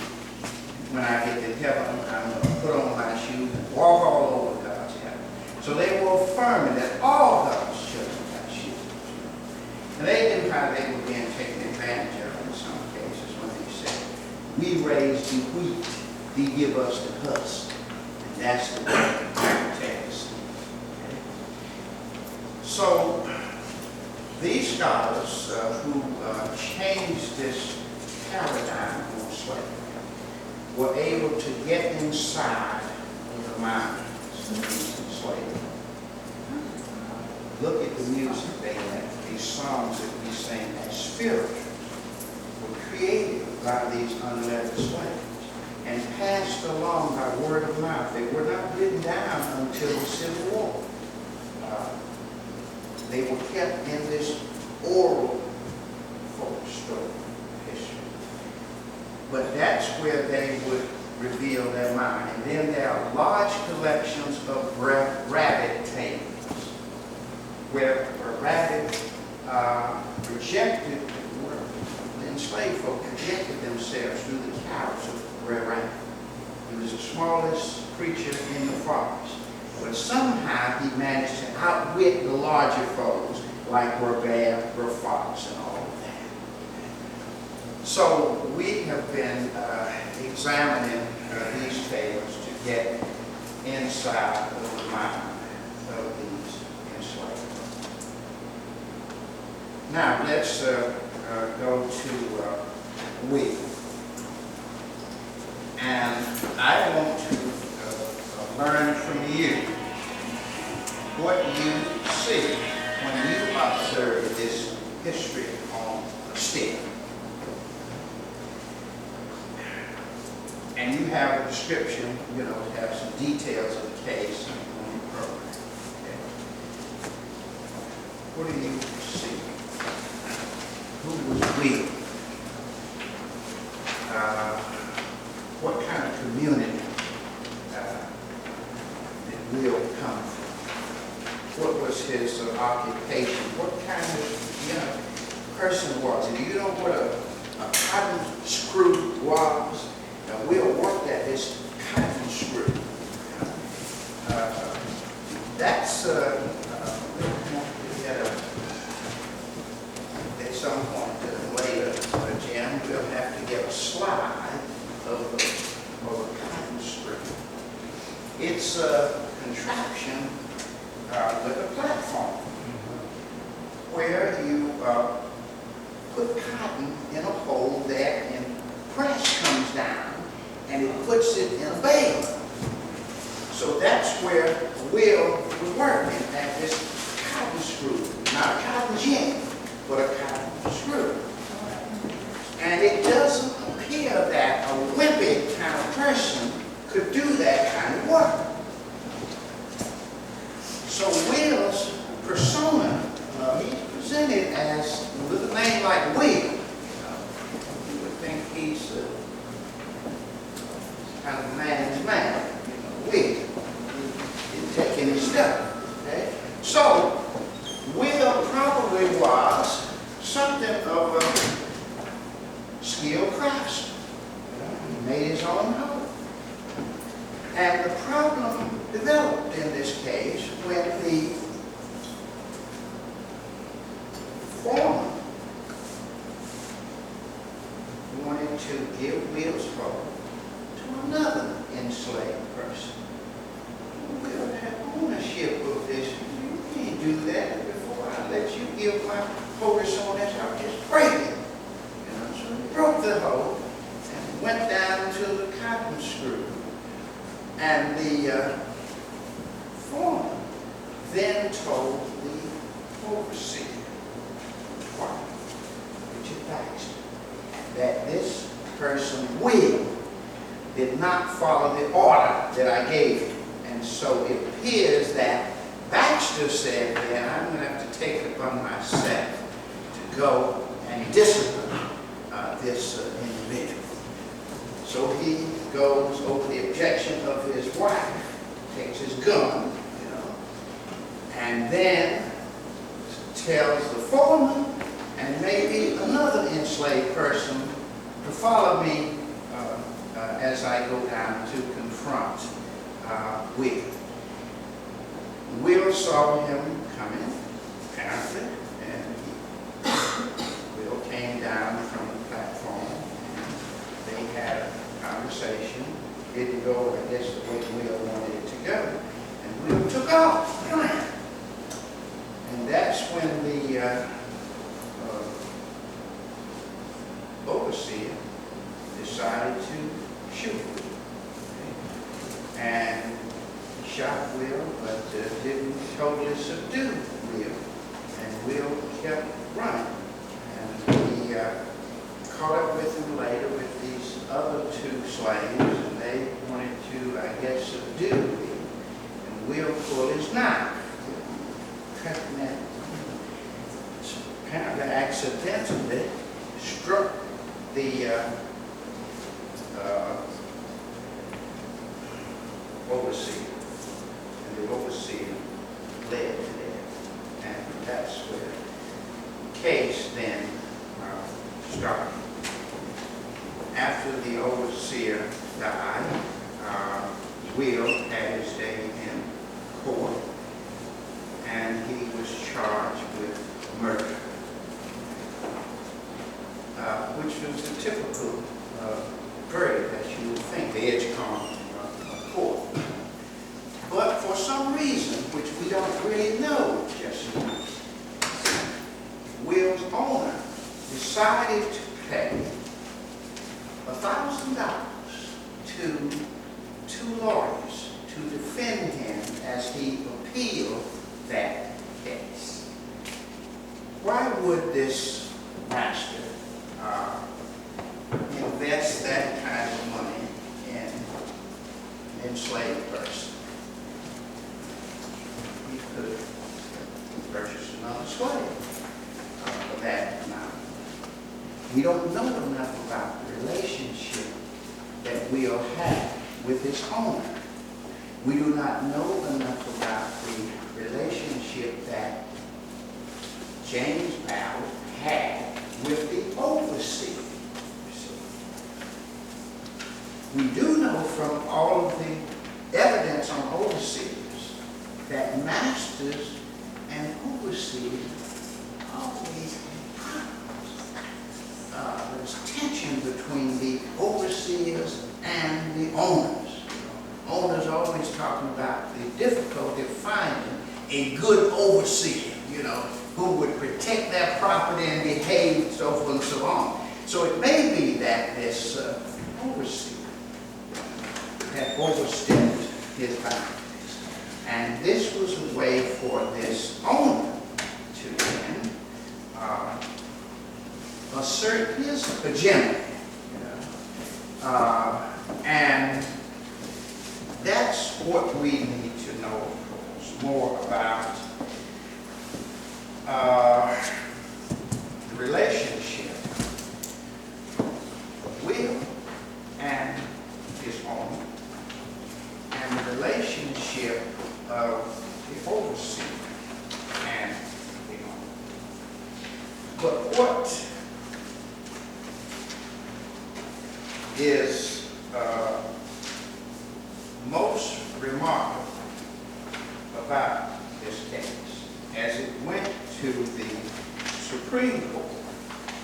When I get to heaven, I'm going to put on my shoes and walk all over God's heaven. So they were affirming that all God's children got shoes. And they knew how they were being taken advantage of in some cases when they said, we raised the wheat, he give us the husk. And that's the way the text. So these scholars who changed this paradigm on slavery were able to get inside of the minds of these enslaved. Look at the music they have. These songs that we sing as spirituals were created by these unlettered slaves and passed along by word of mouth. They were not written down until the Civil War. They were kept in this oral folk story history. But that's where they would reveal their mind. And then there are large collections of rabbit tables, where a rabbit projected, the enslaved folk projected themselves through the couch of Brer Rabbit. He was the smallest creature in the forest. But somehow he managed to outwit the larger foes, like Brer Bear, Brer Fox, and all of that. So we have been examining these tales to get inside of the mind of these enslaved. Now let's go to Will. And I want to learn from you what you see when you observe this history on a stick. And you have a description, you know, to have some details of the case on your program. Okay. What do you see? Who was Will? What kind of community did Will come from? What was his occupation? What kind of, person was he? Do you know what a cotton screw was? Now, Will worked at this cotton screw. That's at some point later, Jim, we'll have to get a slide of a cotton screw. It's a contraption with a platform where you put cotton in a hole there and press comes down and it puts it in a bale. So that's where Will was working, at this cotton screw. Not a cotton gin, but a cotton screw. And it doesn't appear that a wimpy kind of person could do that kind of work. So Will's persona, he's presented as, with a name like Will. You would think he's kind of a man's man, Will. He's taking his stuff. Okay? So Will probably was something of a skilled craftsman. He made his own home. And the problem developed in this case when the foreman wanted to give Will's home to another enslaved person. Will had ownership of this. You can't do that. Before I let you give my focus on this, I'll just break it. So he broke the hoe and went down to the cotton screw. And the foreman then told the overseer, Richard Baxter, that this person, Will, did not follow the order that I gave him. And so it appears that Baxter said, then I'm going to have to take it upon myself to go and discipline this individual. So he goes over the objection of his wife, takes his gun, and then tells the foreman and maybe another enslaved person to follow me as I go down to confront Will. Will saw him coming, apparently, and Will came down from the platform. They had a conversation. Didn't go, I guess, the way Will wanted it to go. And Will took off. And that's when the shot Will, but didn't totally subdue Will. And Will kept running. And he caught up with him later with these other two slaves, and they wanted to, I guess, subdue him. And Will pulled his knife, cutting that. Apparently accidentally struck the overseer, and the overseer led to death. And that's where the case then started. After the overseer died, Will had his day in court, and he was charged with murder, which was the typical verdict that you would think, the Edgecombe court. But for some reason, which we don't really know just now, Will's owner decided to pay $1,000 to two lawyers to defend him as he appealed that case. Why would this master invest that kind of money in an enslaved person? He could purchase another slave for that amount. We don't know enough about the relationship that Will had with his owner. We do not know enough about the relationship that James Ballard had with the overseer. We do know from all of the evidence on overseers that masters and overseers always had problems. There's tension between the overseers and the owners. Owners are always talking about the difficulty of finding a good overseer, who would protect their property and behave so forth and so on. So it may be that this overseer had overstepped his boundaries. And this was a way for this owner to then assert his hegemony. And that's what we need to know, of course, more about the relationship of Will and his owner, and the relationship of the overseer and the owner. But what is most remarkable about this case, as it went to the Supreme Court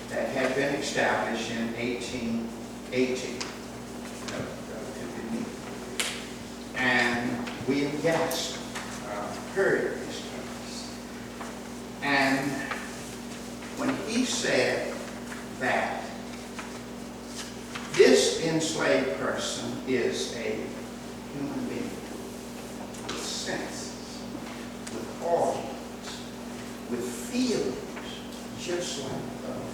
that had been established in 1880, relatively new, and William Gaston heard this case. And when he said that this enslaved person is a human being with senses, with organs, with feelings, just like us.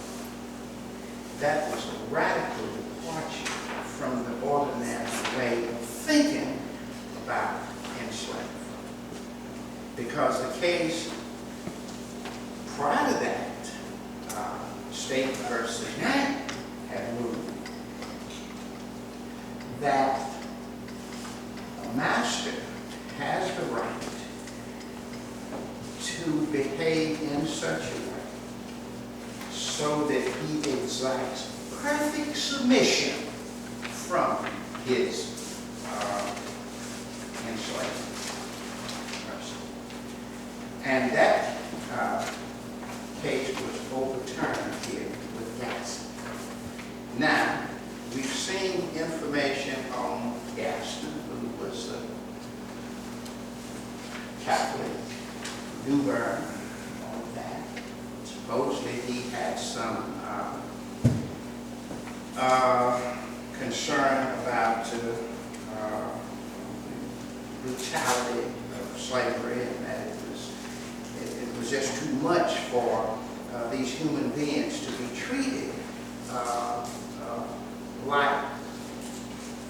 That was a radical departure from the ordinary way of thinking about enslavement. Because the case prior to that, State versus Knight, had ruled that a master has the right to behave in such a way so that he exacts perfect submission from his enslaved person. And that case was overturned here with Gaston. Now, we've seen information on Gaston, who was a Catholic, New Bern, all of that. Supposedly he had some concern about brutality of slavery, and that it was just too much for these human beings to be treated like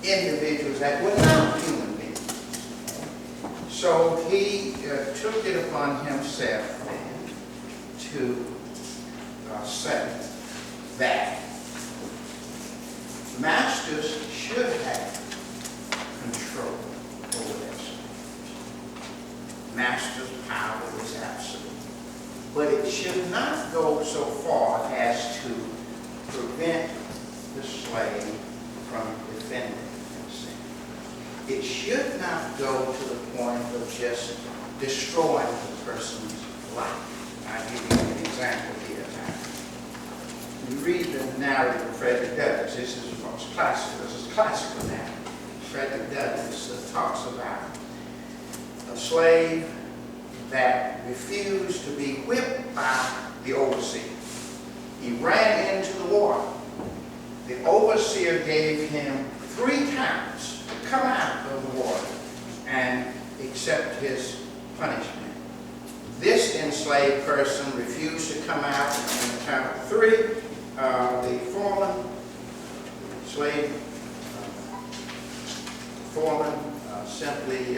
individuals that were not human beings. So he took it upon himself then to say that masters should have control over their slaves. Master's power is absolute. But it should not go so far as to prevent the slave from defending himself. It should not go to the point of just destroying the person's life. I'll give you an example here now. You read the narrative of Frederick Douglass. This is classical now. Frederick Douglass talks about a slave that refused to be whipped by the overseer. He ran into the water. The overseer gave him 3 times to come out of the water and accept his punishment. This enslaved person refused to come out, and on count of 3, the foreman, slave foreman, simply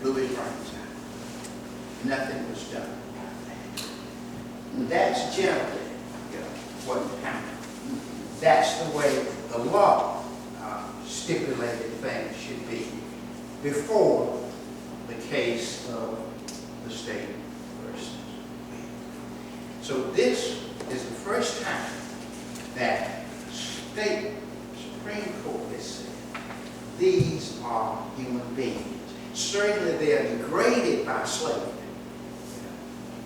blew his brains out. Nothing was done about that. That's generally what happened. That's the way the law stipulated things should be before the case of the state versus we. So this is the first time that state Supreme Court has said these are human beings. Certainly they are degraded by slavery,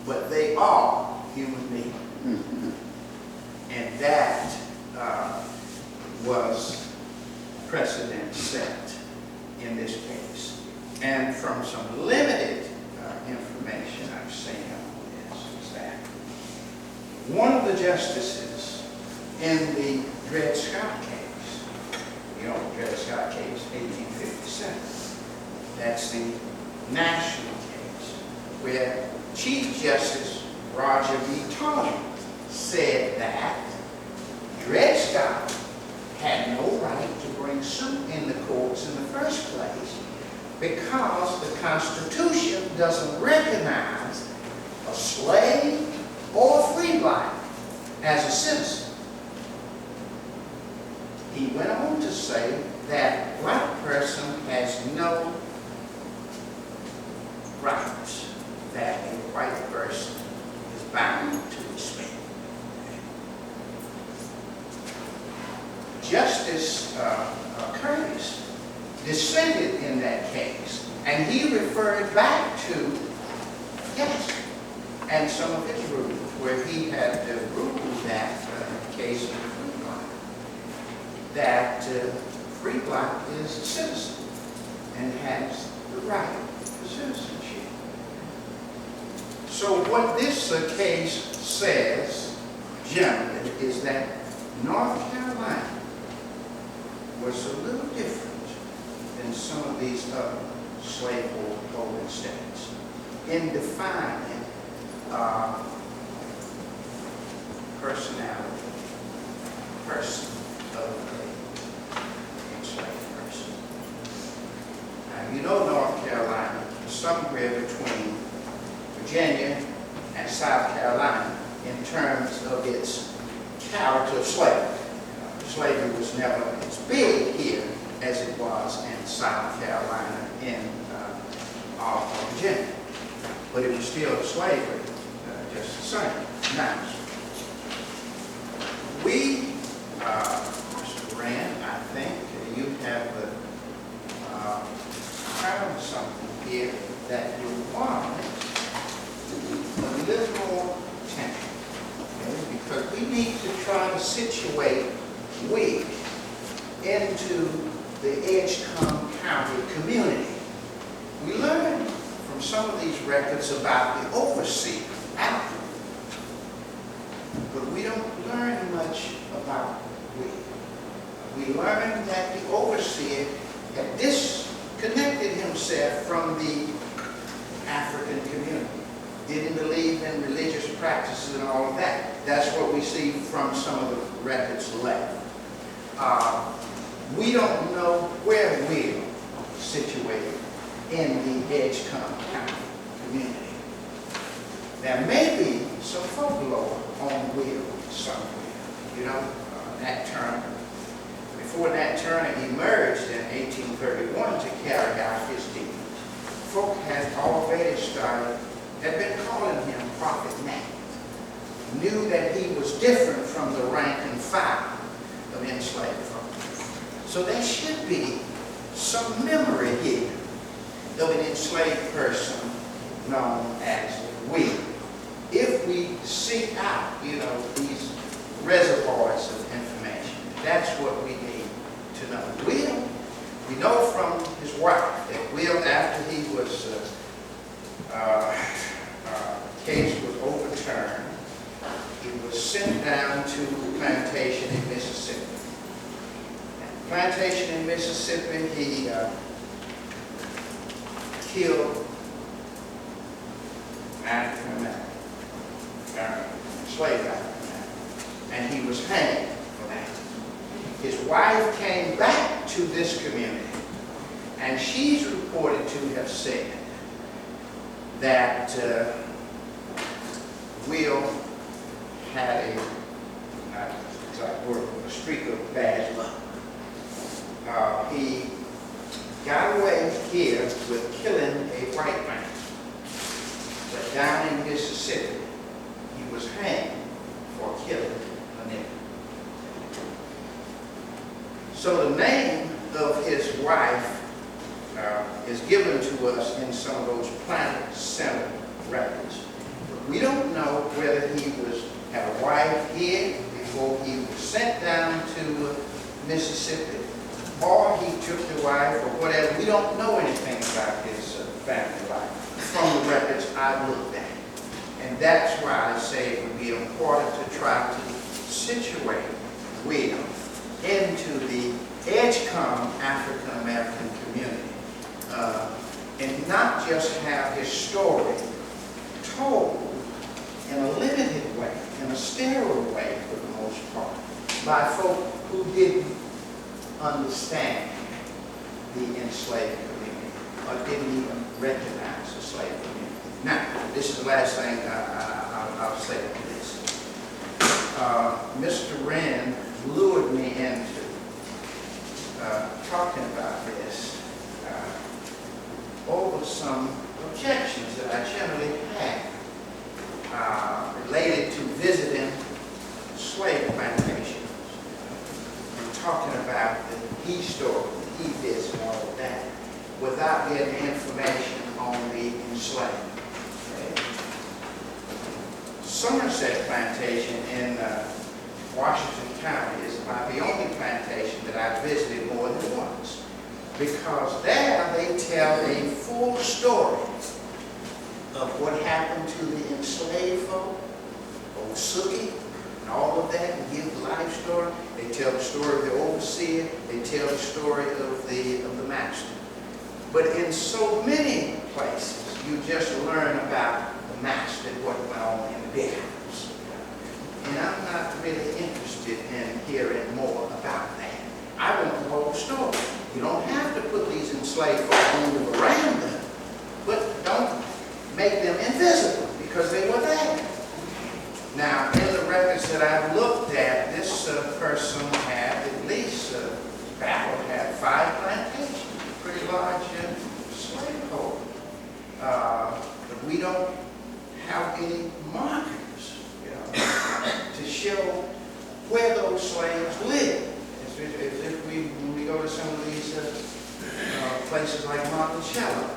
but they are human beings. And that was precedent set in this case. And from some limited information I've seen on this is that one of the justices in the Dred Scott case, you know, the Dred Scott case, 1857, that's the national case, where Chief Justice Roger B. Taney said that Dred Scott had no right to bring suit in the courts in the first place because the Constitution doesn't recognize a slave or a free black as a citizen. He went on to say that a black person has no rights that a white person is bound to respect. Justice Curtis dissented in that case, and he referred back to Gadsden and some of his rulings, where he had ruled that in the case of the free black, that free black is a citizen and has the right to citizenship. So what this case says, generally, is that North Carolina was a little different than some of these other slave-holding states in defining personality, person of an enslaved person. Now, you know North Carolina is somewhere between Virginia and South Carolina in terms of its character of slavery. Slavery was never as big here as it was in South Carolina in Virginia. But it was still slavery, just the same. Now, we, Mr. Rand, I think you have found something here that you want a little more attention. Okay? Because we need to try to situate we into the Edgecombe County community. We learned from some of these records about the overseer, Alfred, but we don't learn much about we. We learned that the overseer had disconnected himself from the African community. Didn't believe in religious practices and all of that. That's what we see from some of the records left. We don't know where Will is situated in the Edgecombe County community. There may be some folklore on Will somewhere. You know, Nat Turner. Before Nat Turner emerged in 1831 to carry out his deeds, folk had already had been calling him Prophet Nat. Knew that he was different from the rank and file of enslaved folk. So there should be some memory here of an enslaved person known as Will. If we seek out, you know, these reservoirs of information, that's what we need to know. Will, we know from his wife that Will, after he was, case was overturned, he was sent down to a plantation in Mississippi. Plantation in Mississippi, he killed African-American, slave African-American, and he was hanged for that. His wife came back to this community, and she's reported to have said that Will had a, not exact word, a streak of bad luck. He got away here with killing a white man, but down in Mississippi, he was hanged for killing a nigger. So the name of his wife is given to us in some of those Planet Center records. But we don't know whether he had a wife here before he was sent down to Mississippi, or he took the wife or whatever. We don't know anything about his family life from the records I've looked at. And that's why I say it would be important to try to situate Will into the Edgecombe African American community, and not just have his story told in a limited way, in a sterile way for the most part, by folk who didn't understand the enslaved community or didn't even recognize the slave community. Now, this is the last thing I'll say on this. Mr. Wren lured me into talking about this over some objections that I generally had related to visiting slave plantations and talking about the he story, the he this, and all of that, without getting information on the enslaved. Okay. Somerset Plantation in Washington County is about the only plantation that I've visited more than once, because there they tell a full story of what happened to the enslaved folk, old Sookie, and all of that, and give the life story. They tell the story of the overseer. They tell the story of the master. But in so many places, you just learn about the master and what went on in the big house. And I'm not really interested in hearing more about that. I want the whole story. You don't have to put these enslaved folk on the veranda, but don't make them invisible because they were there. Now, in the records that I've looked at, this person had at least, Battle had 5 plantations, pretty large slavehold. But we don't have any markers, you know, to show where those slaves lived. As if when we go to some of these places like Monticello,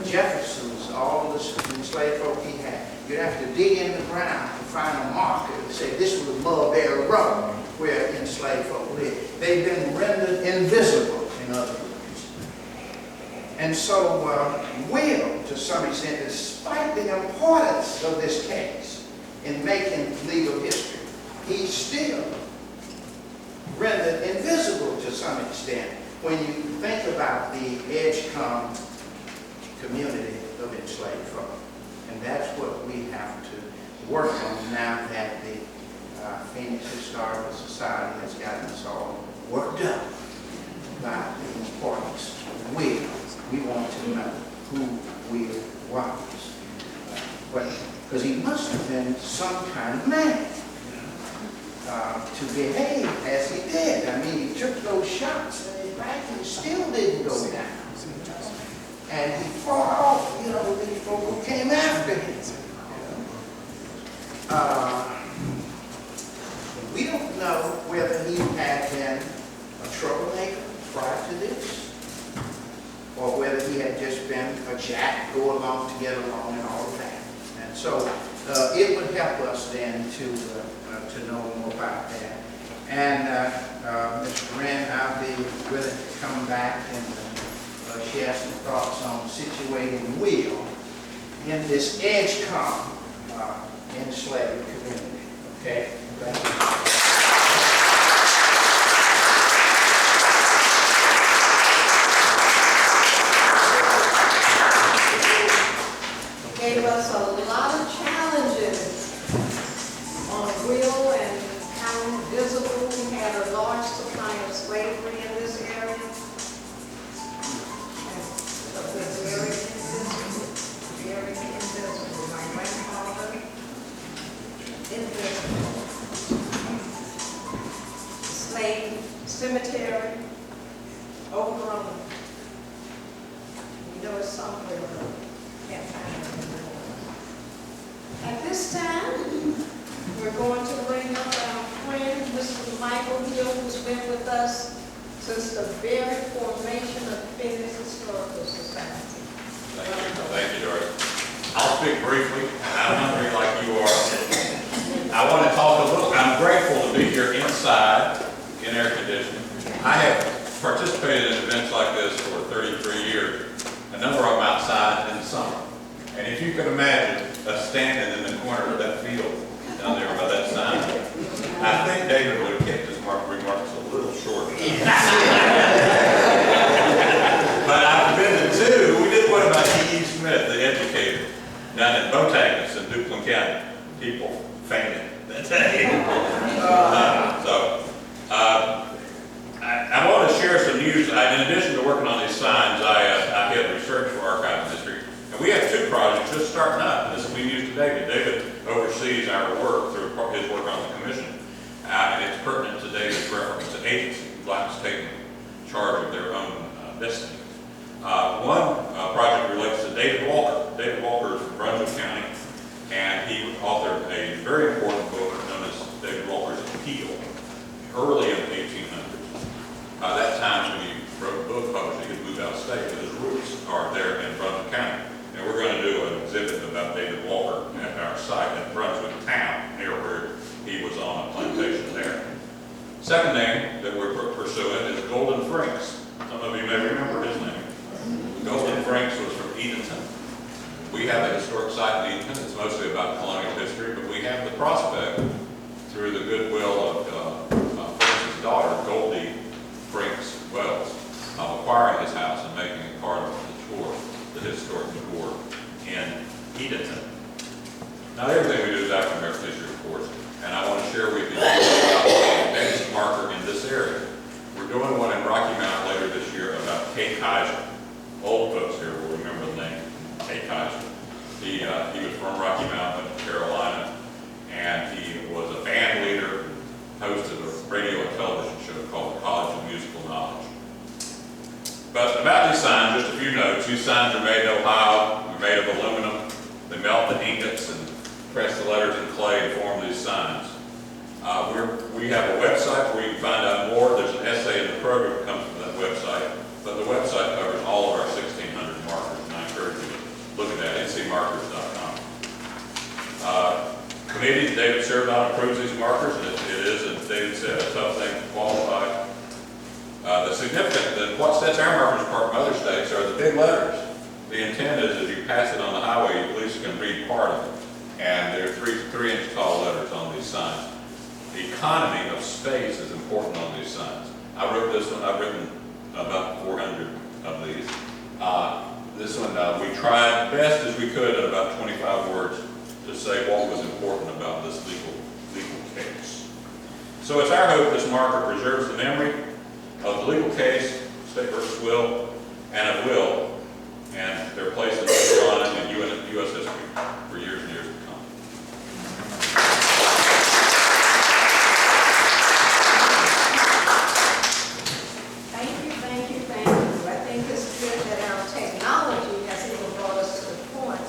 Jefferson's, all the enslaved folk he had, you'd have to dig in the ground to find a marker to say this was Mulberry Road where enslaved folk lived. They've been rendered invisible, in other words. And so Will, to some extent, despite the importance of this case in making legal history, he's still rendered invisible to some extent when you think about the Edgecombe community of enslaved folk, and that's what we have to work on now that the Phoenix Historical Society has gotten us all worked up about the importance of Will. We want to know who Will was. Because he must have been some kind of man to behave as he did. I mean, he took those shots and his back and still didn't go down. And he fought off, you know, the people who came after him. We don't know whether he had been a troublemaker prior to this, or whether he had just been a jack, go along to get along and all of that. And so it would help us then to know more about that. And Mr. Wren, I'll be willing to come back and share some thoughts on situating Will in this Edgecombe enslaved community. Okay? Thank you. Gave us a lot of challenges on Will and how visible we had a large supply of slavery in this area. Very invisible. My grandfather, invisible. Slave cemetery, overgrown. You know it's somewhere, but can't find it anymore. At this time, we're going to bring up our friend, Mr. Michael Hill, who's been with us since the very formation of Phoenix Historical Society. Thank you, Doris. I'll speak briefly, and I'm hungry like you are. I want to talk a little, I'm grateful to be here inside in air conditioning. I have participated in events like this for 33 years, a number of them outside in the summer. And if you could imagine us standing in the corner of that field down there by that sign, I think David would have kept his remarks a little shorter. But I've been to two. We did one about E.E. Smith, the educator, down in Botanicus in Duplin County. People fainted that day. I want to share some news. In addition to working on these signs, I have research for archive and history. And we have two projects just starting up. This will be news to David. David oversees our work through his work on the commission. And it's pertinent to David's reference to agency. Blacks taking charge of their own destiny. One project relates to David Walker. David Walker is from Brunswick County, and he authored a very important book known as David Walker's Appeal, early in the 1800s. That time when he wrote a book published, he could move out of state, but his roots are there in Brunswick County. And we're going to do an exhibit about David Walker at our site in Brunswick Town, near where he was on a plantation there. Second name that we're pursuing is Golden Franks. Some of you may remember his name. Golden Franks was from Edenton. We have a historic site in Edenton. It's mostly about colonial history, but we have the prospect, through the goodwill of Franks' daughter, Goldie Franks Wells, of acquiring his house and making it part of the tour, the historic tour in Edenton. Not everything we do is African American history, of course, and I want to share with you about the next marker in this area. We're doing one in Rocky Mount later this year about Kay Kaiser. Old folks here will remember the name Kay Kaiser. He was from Rocky Mount, went to Carolina, and he was a band leader, hosted a radio and television show called the College of Musical Knowledge. But about these signs, just a few notes. These signs are made in Ohio. They're made of aluminum. They melt the ingots and press the letters in clay to form these signs. We have a website where you can find out more. There's an essay in the program that comes from that website. But the website covers all of our 1,600 markers, and I encourage you to look at that, ncmarkers.com. Committee David served on approves these markers, and it is, as David said, a tough thing to qualify. What sets our markers apart from other states are the big letters. The intent is if you pass it on the highway, you at least can read part of it. And there are 3-inch tall letters on these signs. The economy of space is important on these signs. I wrote this one, I've written about 400 of these. This one, we tried best as we could in about 25 words to say what was important about this legal case. So it's our hope this marker preserves the memory of the legal case, State versus Will, and of Will, and their place in Carolina and U.S. history for years and years to come. Thank you, thank you, thank you. I think it's good that our technology has even brought us to the point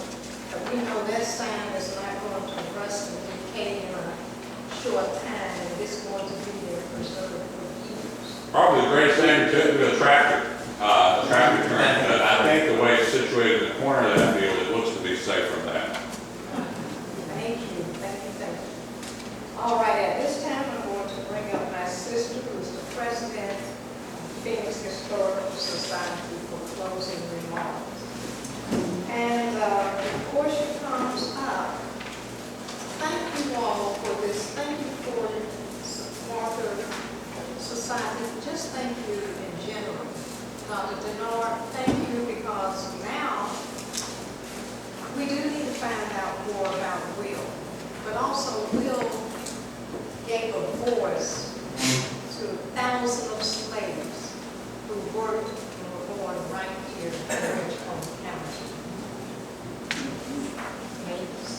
that we know that sign is not going to rust and decay in a short time, and it's going to be there preserved for years. Probably the greatest thing to it is a tractor turn. But I think the way it's situated in the corner of that field, it looks to be safe from that. Thank you, thank you, thank you. All right, at this time, I'm going to bring up my sister, who is the president of Phoenix Historical Society, for closing remarks. And before she comes up, thank you all for this. Thank you for Martha Society. Just thank you in general. Dr. Denard, thank you, because now we do need to find out more about Will, but also Will gave a voice to thousands of slaves who worked and were born right here in Richmond County. Ladies.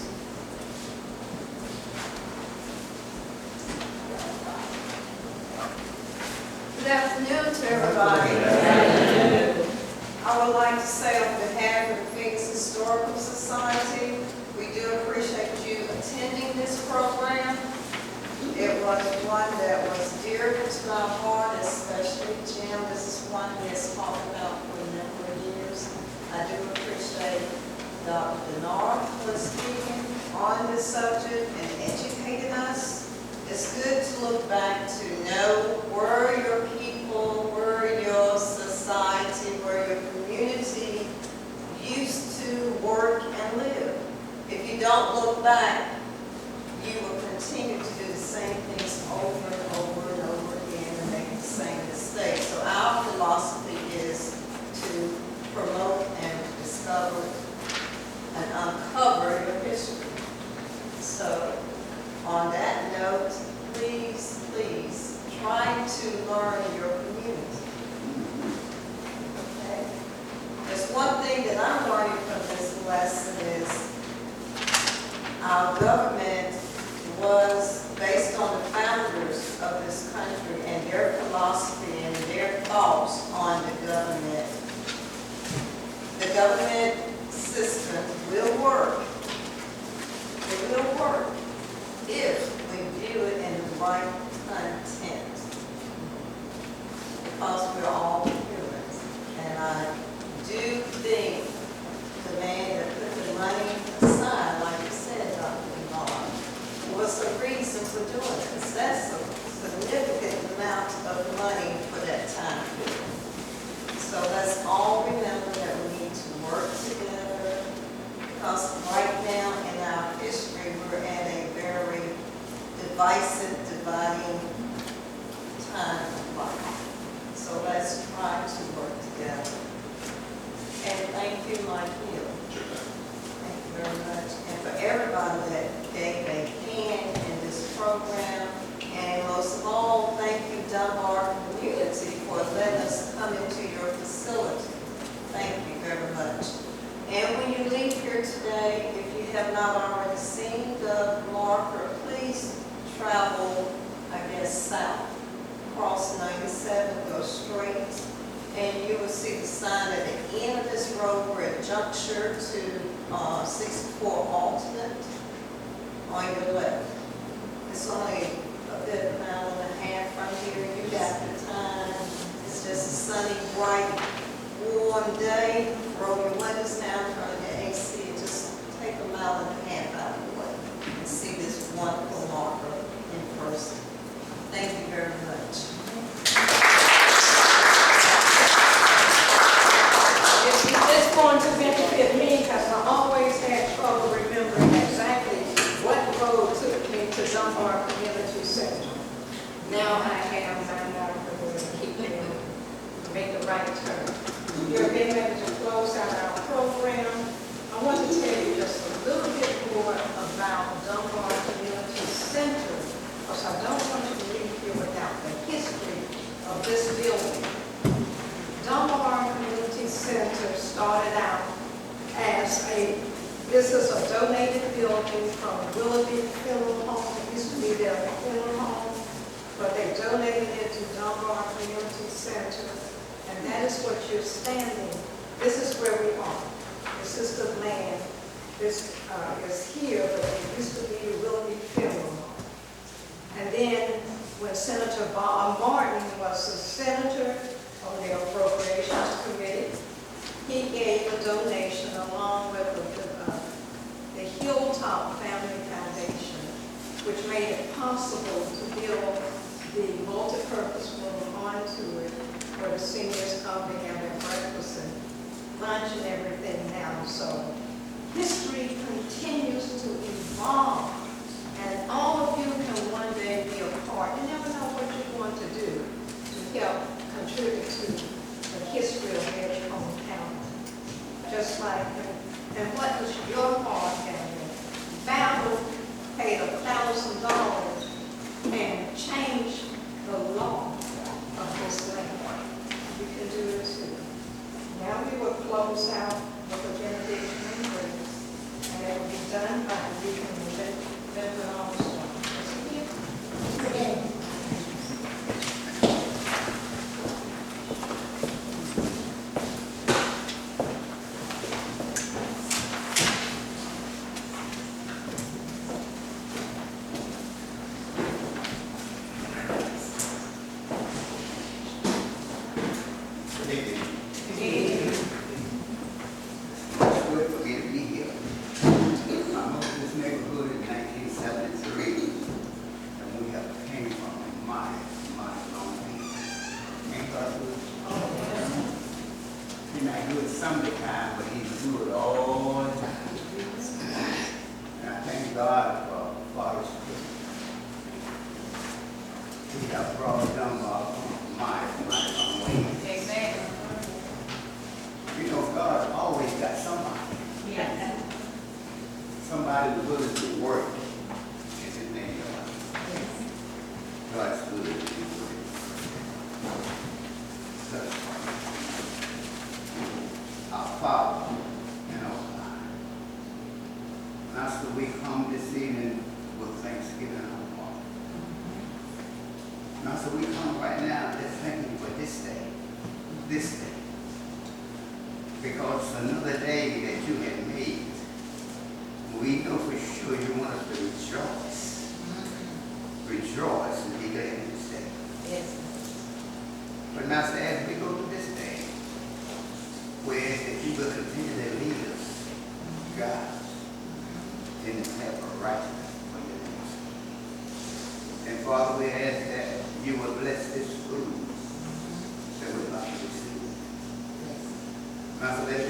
Good afternoon to everybody. I would like to say on behalf of the Phoenix Historical Society, we do appreciate you attending this program. It was one that was dear to my heart, especially Jim. This is one he has talked about for a number of years. I do appreciate Dr. Denard for speaking on this subject and educating us. It's good to look back to know where your people, where your society, where your community used to work and live. If you don't look back, you will continue to do the same things over and over and over again and make the same mistakes. So our philosophy is to promote and discover and uncover your history. So on that note, please, please try to learn your community. Okay? There's one thing that I'm learning from this lesson is our government was based on the founders of this country and their philosophy and their thoughts on the government. The government system will work. It will work if we view it in the right content. Because we're all humans. And I do think the man that put the money aside, like you said, Dr. Denard, was the reason for doing this. That's a significant amount of money for that time period. So let's all remember that we need to work together, because right now in our history we're at a very divisive, dividing time of life. So let's try to work together. And thank you, Mike Hill. Thank you very much. And for everybody that gave a hand in this program. And most of all, thank you, Dunbar community, for letting us come into your facility. Thank you very much. And when you leave here today, if you have not already seen the marker, please travel, I guess, south. Cross 97, go straight, and you will see the sign at the end of this road. We're at juncture to 64 Alternate on your left. It's only a bit of a mile and a half from here. You got the time. It's just a sunny, bright, warm day. Roll your windows down, turn on your AC, and just take a mile and a half out of the way and see this wonderful marker in person. Thank you very much. It's going to benefit me, because I always had trouble remembering exactly what road took me to Dunbar Community Center. Now I have my marker to keep me make the right turn. We're getting ready to close out our program. I want to tell you just a little bit more about Dunbar Community Center, because I don't want you to leave here without the history of this building. Dunbar Community Center started out as this is a donated building from Willoughby Funeral Home. It used to be their funeral home, but they donated it to Dunbar Community Center, and that is what you're standing. This is where we are. This is the land. This is here, but it used to be the Willoughby Funeral Home. And then when Senator Bob Martin was the senator on the Appropriations Committee, he gave a donation along with the Hilltop Family Foundation, which made it possible to build the multipurpose room onto it where the seniors come to have their breakfast and lunch and everything now. So history continues to evolve, and all of you can one day be a part. You never know what you're going to do to help contribute to the history of Edgecombe County. Just like, and what was your part, Henry? Battle paid $1,000 and changed the law of this land. You can do it too. Now we will close out with a benediction and praise, and it will be done by the Deacon Reverend Armstrong. Master, let